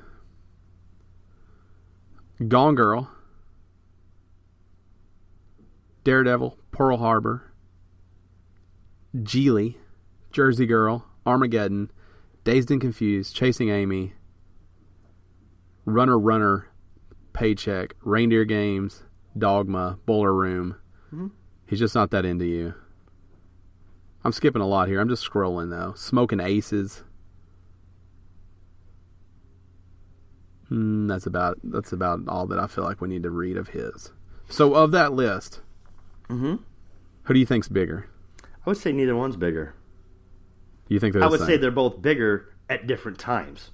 Gone Girl, Daredevil, Pearl Harbor, Gigli, Jersey Girl, Armageddon, Dazed and Confused, Chasing Amy, Runner, Paycheck, Reindeer Games, Dogma, Boiler Room. Mm-hmm. He's just not that into you. I'm skipping a lot here. I'm just scrolling, though. Smoking Aces. That's about all that I feel like we need to read of his. So of that list, Mm-hmm. Who do you think's bigger? I would say neither one's bigger. You think they're I the would same? say they're both bigger at different times.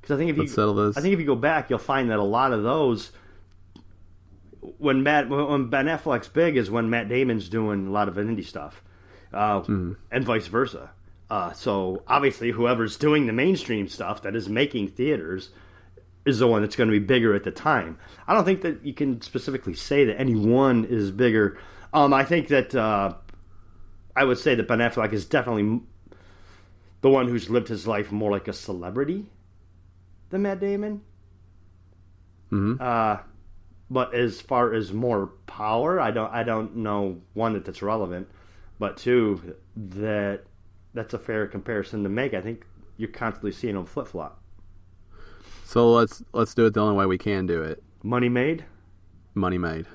Because I think if Let's settle this. I think if you go back, you'll find that a lot of those, when Ben Affleck's big, is when Matt Damon's doing a lot of indie stuff, and vice versa. So obviously, whoever's doing the mainstream stuff that is making theaters is the one that's going to be bigger at the time. I don't think that you can specifically say that any one is bigger. I think that I would say that Ben Affleck is definitely the one who's lived his life more like a celebrity than Matt Damon. Mm-hmm. But as far as more power, I don't know, one, that's relevant, but two, that's a fair comparison to make. I think you're constantly seeing them flip flop. So let's do it the only way we can do it. Money made. Money made.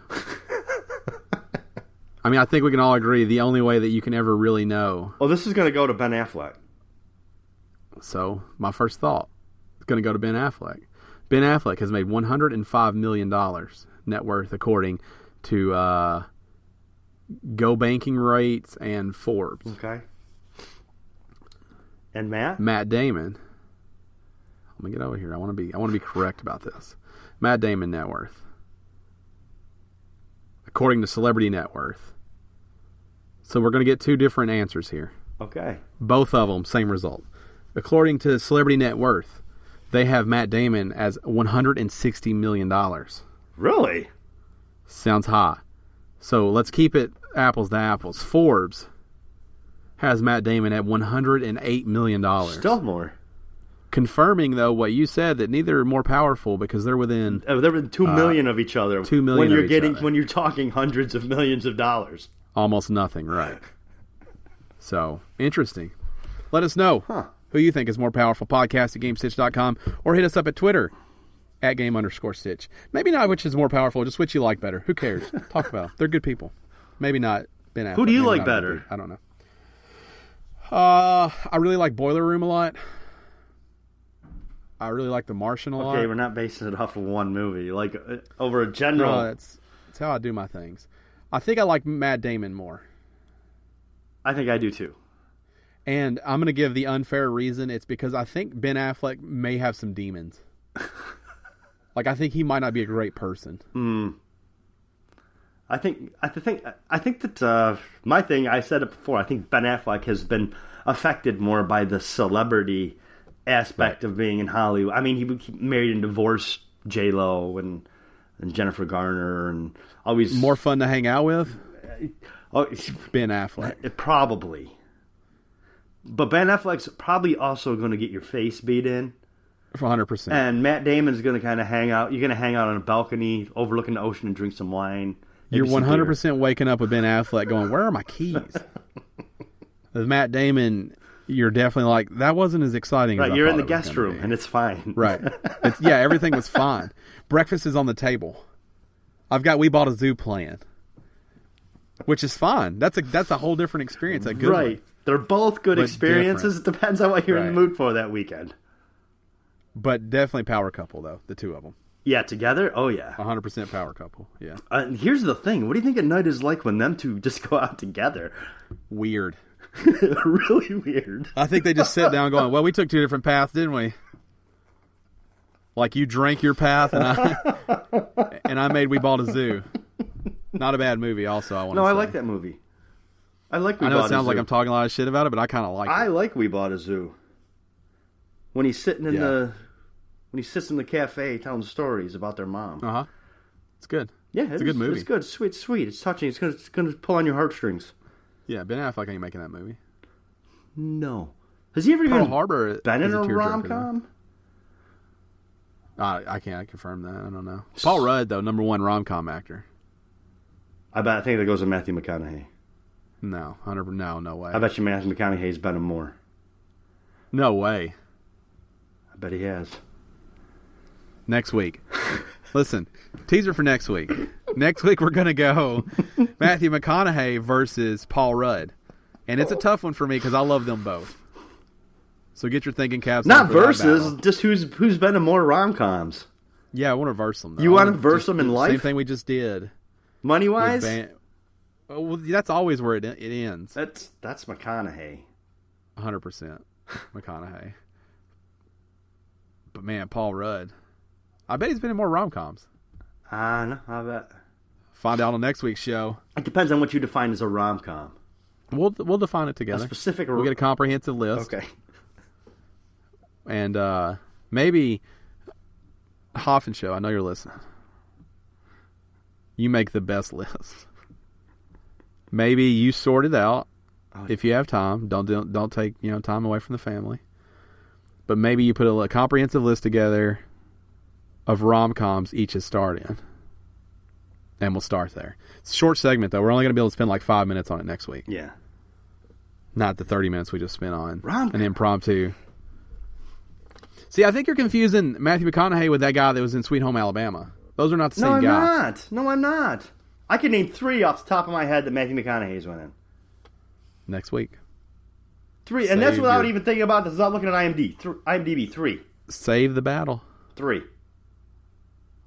I mean, I think we can all agree the only way that you can ever really know. Well, this is going to go to Ben Affleck. So my first thought is going to go to Ben Affleck. Ben Affleck has made $105 million net worth according to Go Banking Rates and Forbes. Okay. And Matt? Matt Damon. Let me get over here. I want to be correct about this. Matt Damon net worth, according to Celebrity Net Worth. So we're going to get two different answers here. Okay. Both of them, same result. According to Celebrity Net Worth, they have Matt Damon as $160 million. Really? Sounds high. So let's keep it apples to apples. Forbes has Matt Damon at $108 million. Still more. Confirming, though, what you said, that neither are more powerful because they're within... They're within 2 million of each other. 2 million when you're talking hundreds of millions of dollars. Almost nothing, right. So, interesting. Let us know who you think is more powerful. Podcast at Gamestitch.com, or hit us up at Twitter at Game_Stitch. Maybe not which is more powerful, just which you like better. Who cares? Talk about them. They're good people. Maybe not Ben Affleck. Who do you Maybe like better? I don't know. I really like Boiler Room a lot. I really like The Martian a lot. Okay, we're not basing it off of one movie. Like, over a general... No, that's how I do my things. I think I like Matt Damon more. I think I do too. And I'm going to give the unfair reason. It's because I think Ben Affleck may have some demons. Like, I think he might not be a great person. I think that my thing, I said it before, I think Ben Affleck has been affected more by the celebrity aspect of being in Hollywood. I mean, he married and divorced J-Lo and Jennifer Garner and always... More fun to hang out with? Ben Affleck. Probably. But Ben Affleck's probably also going to get your face beat in. For 100%. And Matt Damon's going to kind of hang out. You're going to hang out on a balcony overlooking the ocean and drink some wine. You're 100% waking up with Ben Affleck going, where are my keys? With Matt Damon, you're definitely like, that wasn't as exciting as I you're thought in the it was guest gonna room, be. and it's fine. Right. Everything was fine. Breakfast is on the table. I've got We Bought a Zoo playing, which is fine. That's a whole different experience. A good one. They're both good But experiences. different. It depends on what you're in the mood for that weekend. But definitely power couple, though, the two of them. Yeah, together? Oh, yeah. 100% power couple, yeah. Here's the thing. What do you think a night is like when them two just go out together? Weird. Really weird. I think they just sit down going, well, we took two different paths, didn't we? Like, you drank your path, and I made We Bought a Zoo. Not a bad movie, also, I want to say. No, I like that movie. I like We Bought a Zoo. I know it sounds like I'm talking a lot of shit about it, but I kind of like it. I like We Bought a Zoo. When he's sitting in when he sits in the cafe telling stories about their mom. Uh-huh. It's good. Yeah, it's a good movie. It's good. Sweet. It's touching. It's going to pull on your heartstrings. Yeah, Ben Affleck ain't making that movie. No. Has he ever Pearl even Harbor been in a tearjerker, rom-com? I can't confirm that. I don't know. Paul Rudd, though, #1 rom-com actor. I think that goes to Matthew McConaughey. No, no way. I bet you Matthew McConaughey's been in more. No way. I bet he has. Next week. Listen, teaser for next week. Next week we're going to go Matthew McConaughey versus Paul Rudd. And it's a tough one for me because I love them both. So get your thinking caps on. Not versus, just who's been in more rom-coms. Yeah, I want to reverse them, though. You want to reverse them in life? Same thing we just did. Money-wise? Well, that's always where it ends. That's McConaughey. 100% McConaughey. But, man, Paul Rudd. I bet he's been in more rom-coms. No, I bet. Find out on next week's show. It depends on what you define as a rom-com. We'll define it together. A specific... We'll get a comprehensive list. Okay. And maybe Hoffen Show, I know you're listening. You make the best list. Maybe you sort it out if you have time. Don't take time away from the family. But maybe you put a comprehensive list together of rom-coms each has starred in. And we'll start there. It's a short segment, though. We're only going to be able to spend like 5 minutes on it next week. Yeah. Not the 30 minutes we just spent on rom-com. an impromptu. See, I think you're confusing Matthew McConaughey with that guy that was in Sweet Home Alabama. Those are not the same guy. No, I'm not. I can name 3 off the top of my head that Matthew McConaughey's winning. Next week. 3, and that's without even thinking about this. Without looking at IMDb. 3. Save the battle. 3.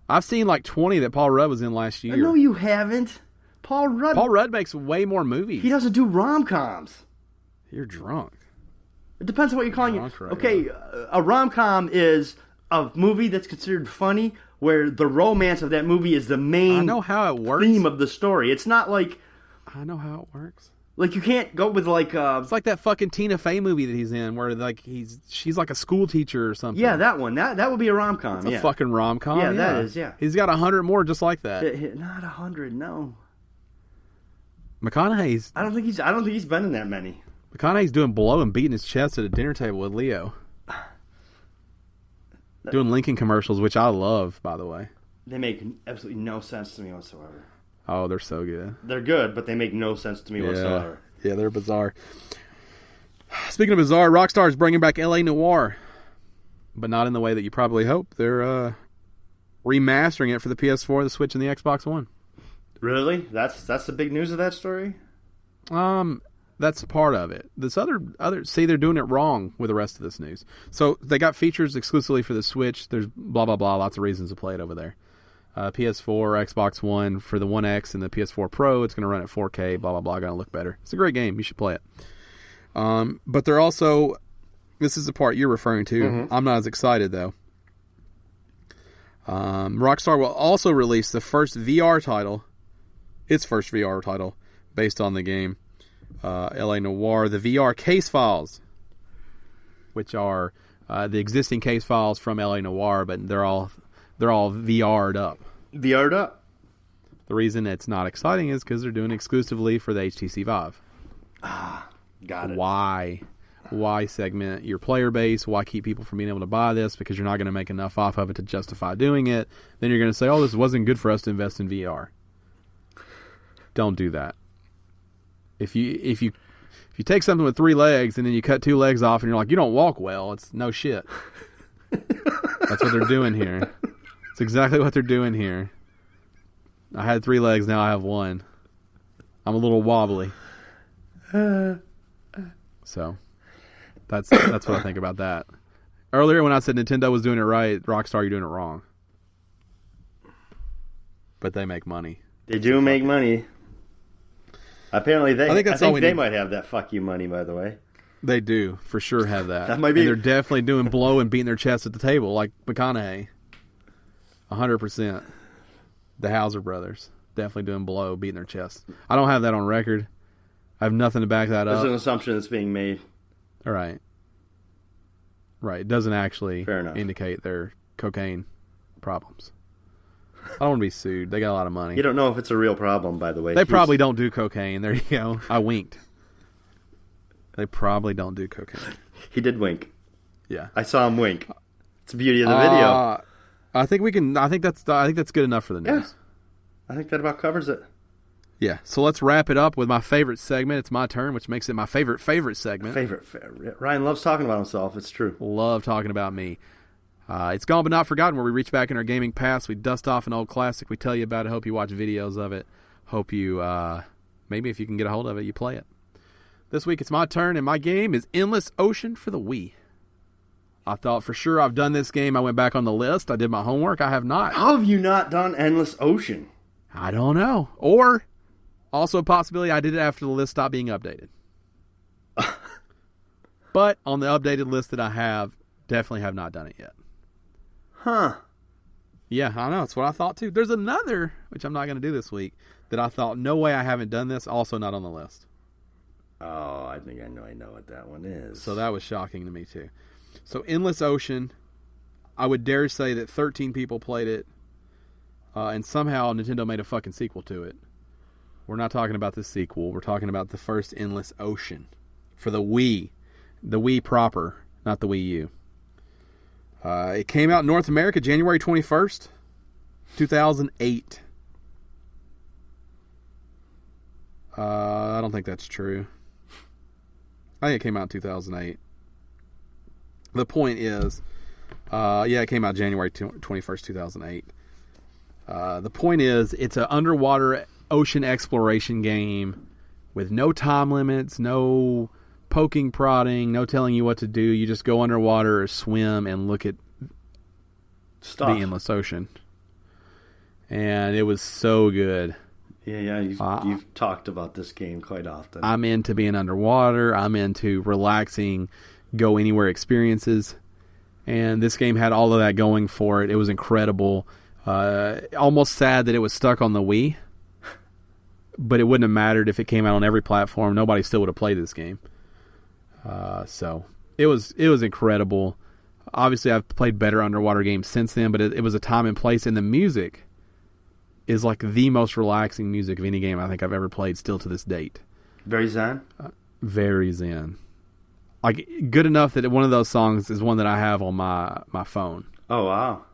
I've seen like 20 that Paul Rudd was in last year. No, you haven't. Paul Rudd makes way more movies. He doesn't do rom-coms. You're drunk. It depends on what you're calling it. Right okay, a rom-com is a movie that's considered funny where the romance of that movie is the main I know how it works. theme of the story. It's not like... I know how it works. Like, you can't go with like... it's like that fucking Tina Fey movie that he's in where like she's like a school teacher or something. Yeah, that one. That would be a rom-com. It's a fucking rom-com. Yeah, that is, yeah. He's got 100 more just like that. Not 100, no. McConaughey's... I don't think he's been in that many. McConaughey's doing blow and beating his chest at a dinner table with Leo. Doing Lincoln commercials, which I love, by the way. They make absolutely no sense to me whatsoever. Oh, they're so good. They're good, but they make no sense to me whatsoever. Yeah, they're bizarre. Speaking of bizarre, Rockstar is bringing back L.A. Noire, but not in the way that you probably hope. They're remastering it for the PS4, the Switch, and the Xbox One. Really? That's the big news of that story? That's part of it. This other see, they're doing it wrong with the rest of this news. So they got features exclusively for the Switch. There's blah blah blah, lots of reasons to play it over there. PS4, Xbox One for the One X and the PS4 Pro. It's going to run at 4K. Blah blah blah. Going to look better. It's a great game. You should play it. But they're also, this is the part you're referring to. Mm-hmm. I'm not as excited though. Rockstar will also release the first VR title, its first VR title based on the game. L.A. Noire, the VR case files, which are the existing case files from L.A. Noire, but they're all VR'd up. VR'd up? The reason it's not exciting is because they're doing it exclusively for the HTC Vive. Got it. Why segment your player base? Why keep people from being able to buy this? Because you're not going to make enough off of it to justify doing it. Then you're going to say, oh, this wasn't good for us to invest in VR. Don't do that. If you take something with 3 legs and then you cut 2 legs off and you're like, you don't walk well, it's no shit. That's what they're doing here. It's exactly what they're doing here. I had 3 legs, now I have 1. I'm a little wobbly. So that's what I think about that. Earlier when I said Nintendo was doing it right, Rockstar, you're doing it wrong. But they make money. They do make money. Apparently, I think they need. Might have that fuck you money, by the way. They do, for sure have that. That might be. And they're definitely doing blow and beating their chest at the table, like McConaughey. 100%. The Hauser brothers. Definitely doing blow, beating their chest. I don't have that on record. I have nothing to back that up. There's an assumption that's being made. All right. Right. It doesn't actually Fair enough. indicate their cocaine problems. I don't want to be sued. They got a lot of money. You don't know if it's a real problem, by the way. They probably don't do cocaine. There you go. I winked. They probably don't do cocaine. He did wink. Yeah. I saw him wink. It's the beauty of the video. I think that's good enough for the news. Yeah. I think that about covers it. Yeah. So let's wrap it up with my favorite segment. It's my turn, which makes it my favorite segment. Favorite. Ryan loves talking about himself. It's true. Love talking about me. It's Gone But Not Forgotten, where we reach back in our gaming past, we dust off an old classic, we tell you about it, hope you watch videos of it, hope you, maybe if you can get a hold of it, you play it. This week it's my turn, and my game is Endless Ocean for the Wii. I thought for sure I've done this game. I went back on the list. I did my homework. I have not. How have you not done Endless Ocean? I don't know. Or, also a possibility, I did it after the list stopped being updated. But on the updated list that I have, definitely have not done it yet. Huh. Yeah, I know. That's what I thought too. There's another, which I'm not going to do this week, that I thought, no way I haven't done this, also not on the list. Oh, I think I know what that one is. So that was shocking to me too. So Endless Ocean, I would dare say that 13 people played it, and somehow Nintendo made a fucking sequel to it. We're not talking about the sequel. We're talking about the first Endless Ocean for the Wii. The Wii proper, not the Wii U. It came out in North America January 21st, 2008. I don't think that's true. I think it came out in 2008. The point is, it came out January 21st, 2008. The point is, it's an underwater ocean exploration game with no time limits, no poking, prodding, no telling you what to do. You just go underwater or swim and look at the endless ocean. And it was so good. Yeah, you've talked about this game quite often. I'm into being underwater. I'm into relaxing, go anywhere experiences. And this game had all of that going for it. It was incredible. Almost sad that it was stuck on the Wii. But it wouldn't have mattered if it came out on every platform. Nobody still would have played this game. So it was incredible. Obviously, I've played better underwater games since then, but it was a time and place, and the music is like the most relaxing music of any game I think I've ever played still to this date. Very zen? Very zen. Like, good enough that one of those songs is one that I have on my phone. Oh, wow.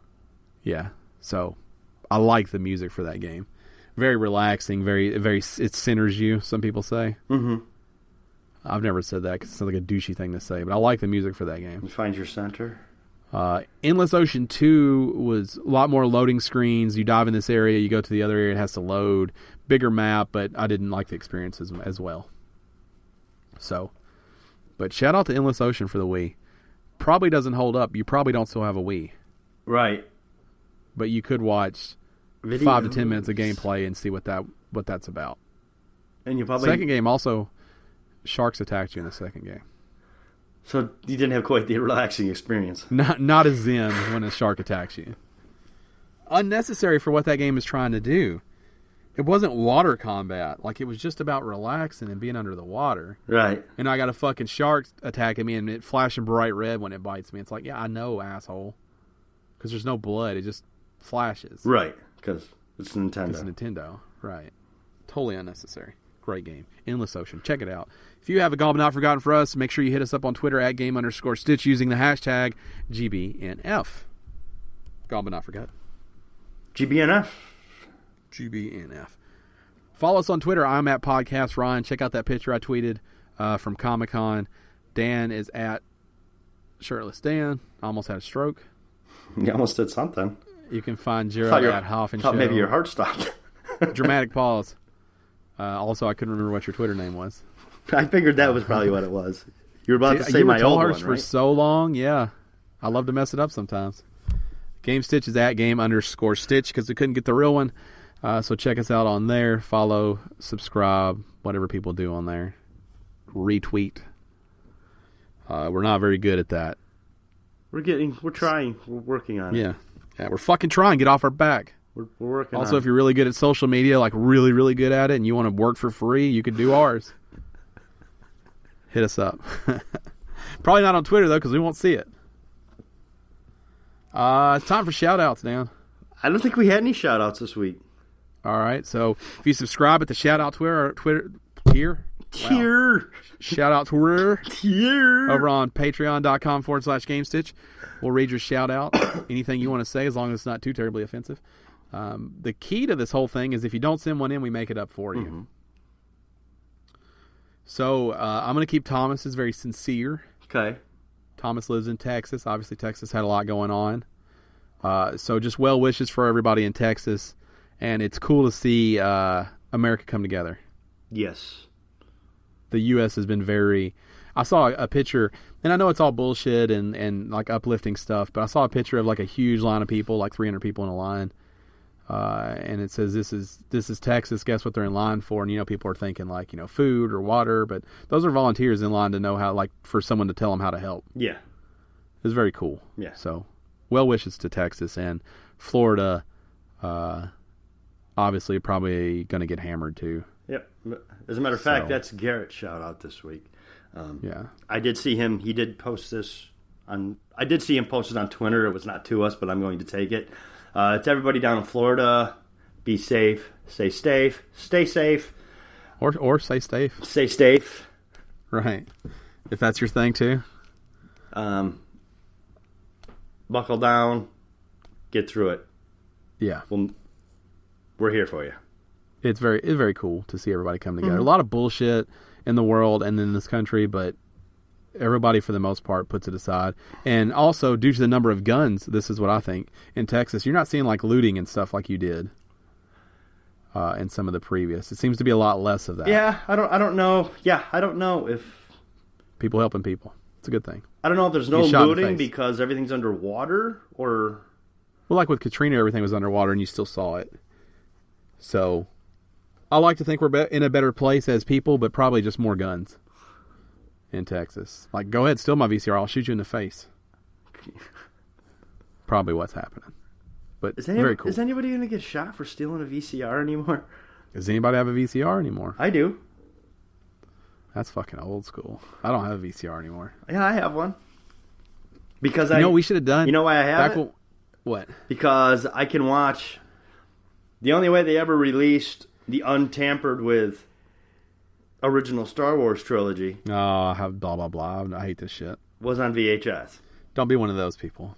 Yeah. So, I like the music for that game. Very relaxing, very, it centers you, some people say. Mm-hmm. I've never said that because it sounds like a douchey thing to say, but I like the music for that game. You find your center? Endless Ocean 2 was a lot more loading screens. You dive in this area, you go to the other area, it has to load. Bigger map, but I didn't like the experience as well. So, but shout out to Endless Ocean for the Wii. Probably doesn't hold up. You probably don't still have a Wii. Right. But you could watch 5 to 10 minutes of gameplay and see what that's about. And you probably... Second game also, sharks attacked you in the second game. So you didn't have quite the relaxing experience. Not as zen when a shark attacks you. Unnecessary for what that game is trying to do. It wasn't water combat. Like, it was just about relaxing and being under the water. Right. And I got a fucking shark attacking me and it flashing bright red when it bites me. It's like, yeah, I know, asshole. Because there's no blood. It just flashes. Right. Because it's Nintendo. It's Nintendo. Right. Totally unnecessary. Great game. Endless Ocean. Check it out. If you have a Gone But Not Forgotten for us, make sure you hit us up on Twitter at @game_stitch using the hashtag GBNF. Gone But Not Forgotten. GBNF. GBNF. Follow us on Twitter. I'm at Podcast Ryan. Check out that picture I tweeted from Comic Con. Dan is at Shirtless Dan. Almost had a stroke. You almost did something. You can find Gerald at Hoff and Show. Maybe your heart stopped. Dramatic pause. Also, I couldn't remember what your Twitter name was. I figured that was probably what it was. You were about to say my old one, right? For so long, yeah. I love to mess it up sometimes. Gamestitch is at @game_stitch because we couldn't get the real one. So check us out on there. Follow, subscribe, whatever people do on there. Retweet. We're not very good at that. We're trying. We're working on it. Yeah, we're fucking trying. Get off our back. We're working on it. Also, if you're really good at social media, like really, really good at it, and you want to work for free, you can do ours. Hit us up. Probably not on Twitter, though, because we won't see it. It's time for shout-outs, Dan. I don't think we had any shout-outs this week. All right, so if you subscribe at the shout-out Twitter tier. Wow. Shout-out Twitter. Tier. Over on patreon.com/GameStitch. We'll read your shout-out. Anything you want to say, as long as it's not too terribly offensive. The key to this whole thing is if you don't send one in, we make it up for you. Mm-hmm. So I'm going to keep Thomas as very sincere. Okay. Thomas lives in Texas. Obviously, Texas had a lot going on. So just well wishes for everybody in Texas. And it's cool to see America come together. Yes. The U.S. has been very... I saw a picture, and I know it's all bullshit and like uplifting stuff, but I saw a picture of like a huge line of people, like 300 people in a line. And it says, this is Texas. Guess what they're in line for? And, people are thinking like, food or water, but those are volunteers in line to know how, like, for someone to tell them how to help. Yeah. It's very cool. Yeah. So, well wishes to Texas and Florida. Obviously, probably going to get hammered too. Yep. As a matter of fact, that's Garrett's shout out this week. Yeah. I did see him. He did post this I did see him post it on Twitter. It was not to us, but I'm going to take it. It's everybody down in Florida. Be safe. Stay safe. Stay safe. Or stay safe. Stay safe. Right. If that's your thing too. Buckle down. Get through it. Yeah. We're here for you. It's very cool to see everybody come together. A lot of bullshit in the world and in this country, but everybody, for the most part, puts it aside. And also, due to the number of guns, this is what I think, in Texas, you're not seeing like looting and stuff like you did in some of the previous. It seems to be a lot less of that. Yeah, I don't know. Yeah, I don't know if people helping people. It's a good thing. I don't know if there's no looting because everything's underwater, or well, like with Katrina, everything was underwater and you still saw it. So I like to think we're in a better place as people, but probably just more guns. In Texas. Like, go ahead, steal my VCR. I'll shoot you in the face. Probably what's happening. But very cool. Is anybody going to get shot for stealing a VCR anymore? Does anybody have a VCR anymore? I do. That's fucking old school. I don't have a VCR anymore. Yeah, I have one. Because we should have done. You know why I have it? What? Because I can watch. The only way they ever released the untampered with original Star Wars trilogy. Oh, I have blah, blah, blah. I hate this shit. Was on VHS. Don't be one of those people.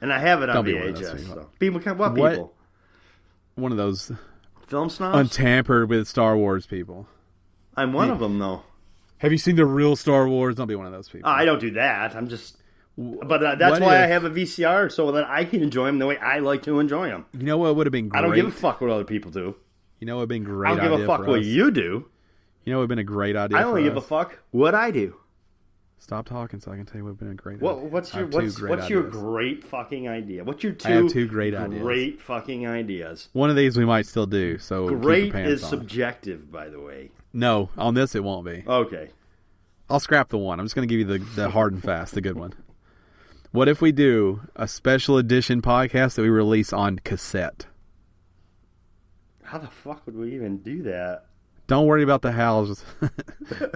And I have it on VHS. So. What people? One of those film snobs? Untampered with Star Wars people. I'm one of them, though. Have you seen the real Star Wars? Don't be one of those people. I don't do that. I'm just... But that's why I have a VCR, so that I can enjoy them the way I like to enjoy them. You know what would have been great? I don't give a fuck what other people do. You know what would have been great. I don't give a fuck what you do. You know what would have been a great idea. I only give a fuck what I do. Stop talking so I can tell you what would have been a great idea. What's your great fucking idea? What's your I have two great ideas. Great fucking ideas. One of these we might still do. So great is subjective, by the way. No, on this it won't be. Okay. I'll scrap the one. I'm just going to give you the hard and fast, the good one. What if we do a special edition podcast that we release on cassette? How the fuck would we even do that? Don't worry about the hows.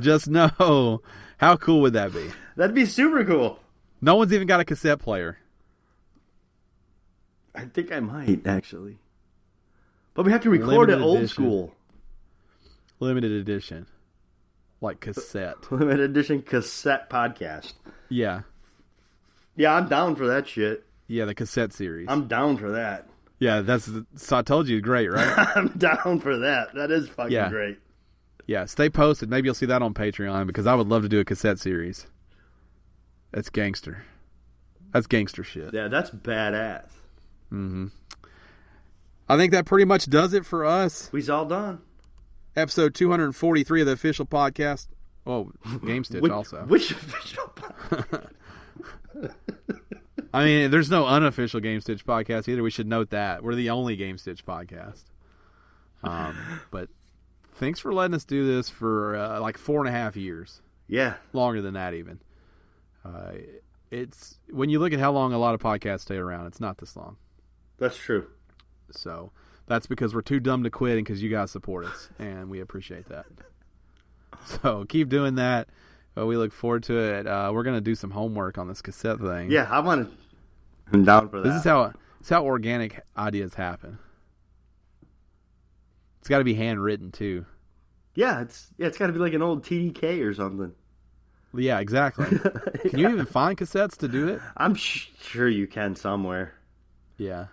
Just know. How cool would that be? That'd be super cool. No one's even got a cassette player. I think I might, actually. But we have to record it old school. Limited edition. Like cassette. Limited edition cassette podcast. Yeah. Yeah, I'm down for that shit. Yeah, the cassette series. I'm down for that. Yeah, so I told you, great, right? I'm down for that. That is fucking great. Yeah, stay posted. Maybe you'll see that on Patreon because I would love to do a cassette series. That's gangster. That's gangster shit. Yeah, that's badass. Mm-hmm. I think that pretty much does it for us. We's all done. Episode 243 of the official podcast. Oh, Gamestitch also. Which official podcast? I mean, there's no unofficial Gamestitch podcast either. We should note that. We're the only Gamestitch podcast. But thanks for letting us do this for like 4.5 years. Yeah. Longer than that even. It's when you look at how long a lot of podcasts stay around, it's not this long. That's true. So that's because we're too dumb to quit and because you guys support us, and we appreciate that. So keep doing that. We look forward to it. We're going to do some homework on this cassette thing. Yeah, I'm down for that. This is how organic ideas happen. It's got to be handwritten too. Yeah, it's got to be like an old TDK or something. Yeah, exactly. Can you even find cassettes to do it? I'm sure you can somewhere. Yeah.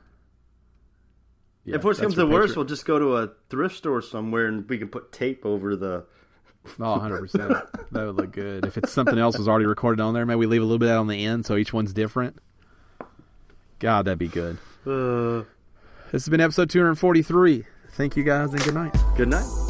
If worse comes to worse, we'll just go to a thrift store somewhere and we can put tape over the... Oh, 100%. That would look good. If it's something else was already recorded on there, maybe we leave a little bit out on the end so each one's different. God, that'd be good. This has been episode 243. Thank you guys and good night. Good night.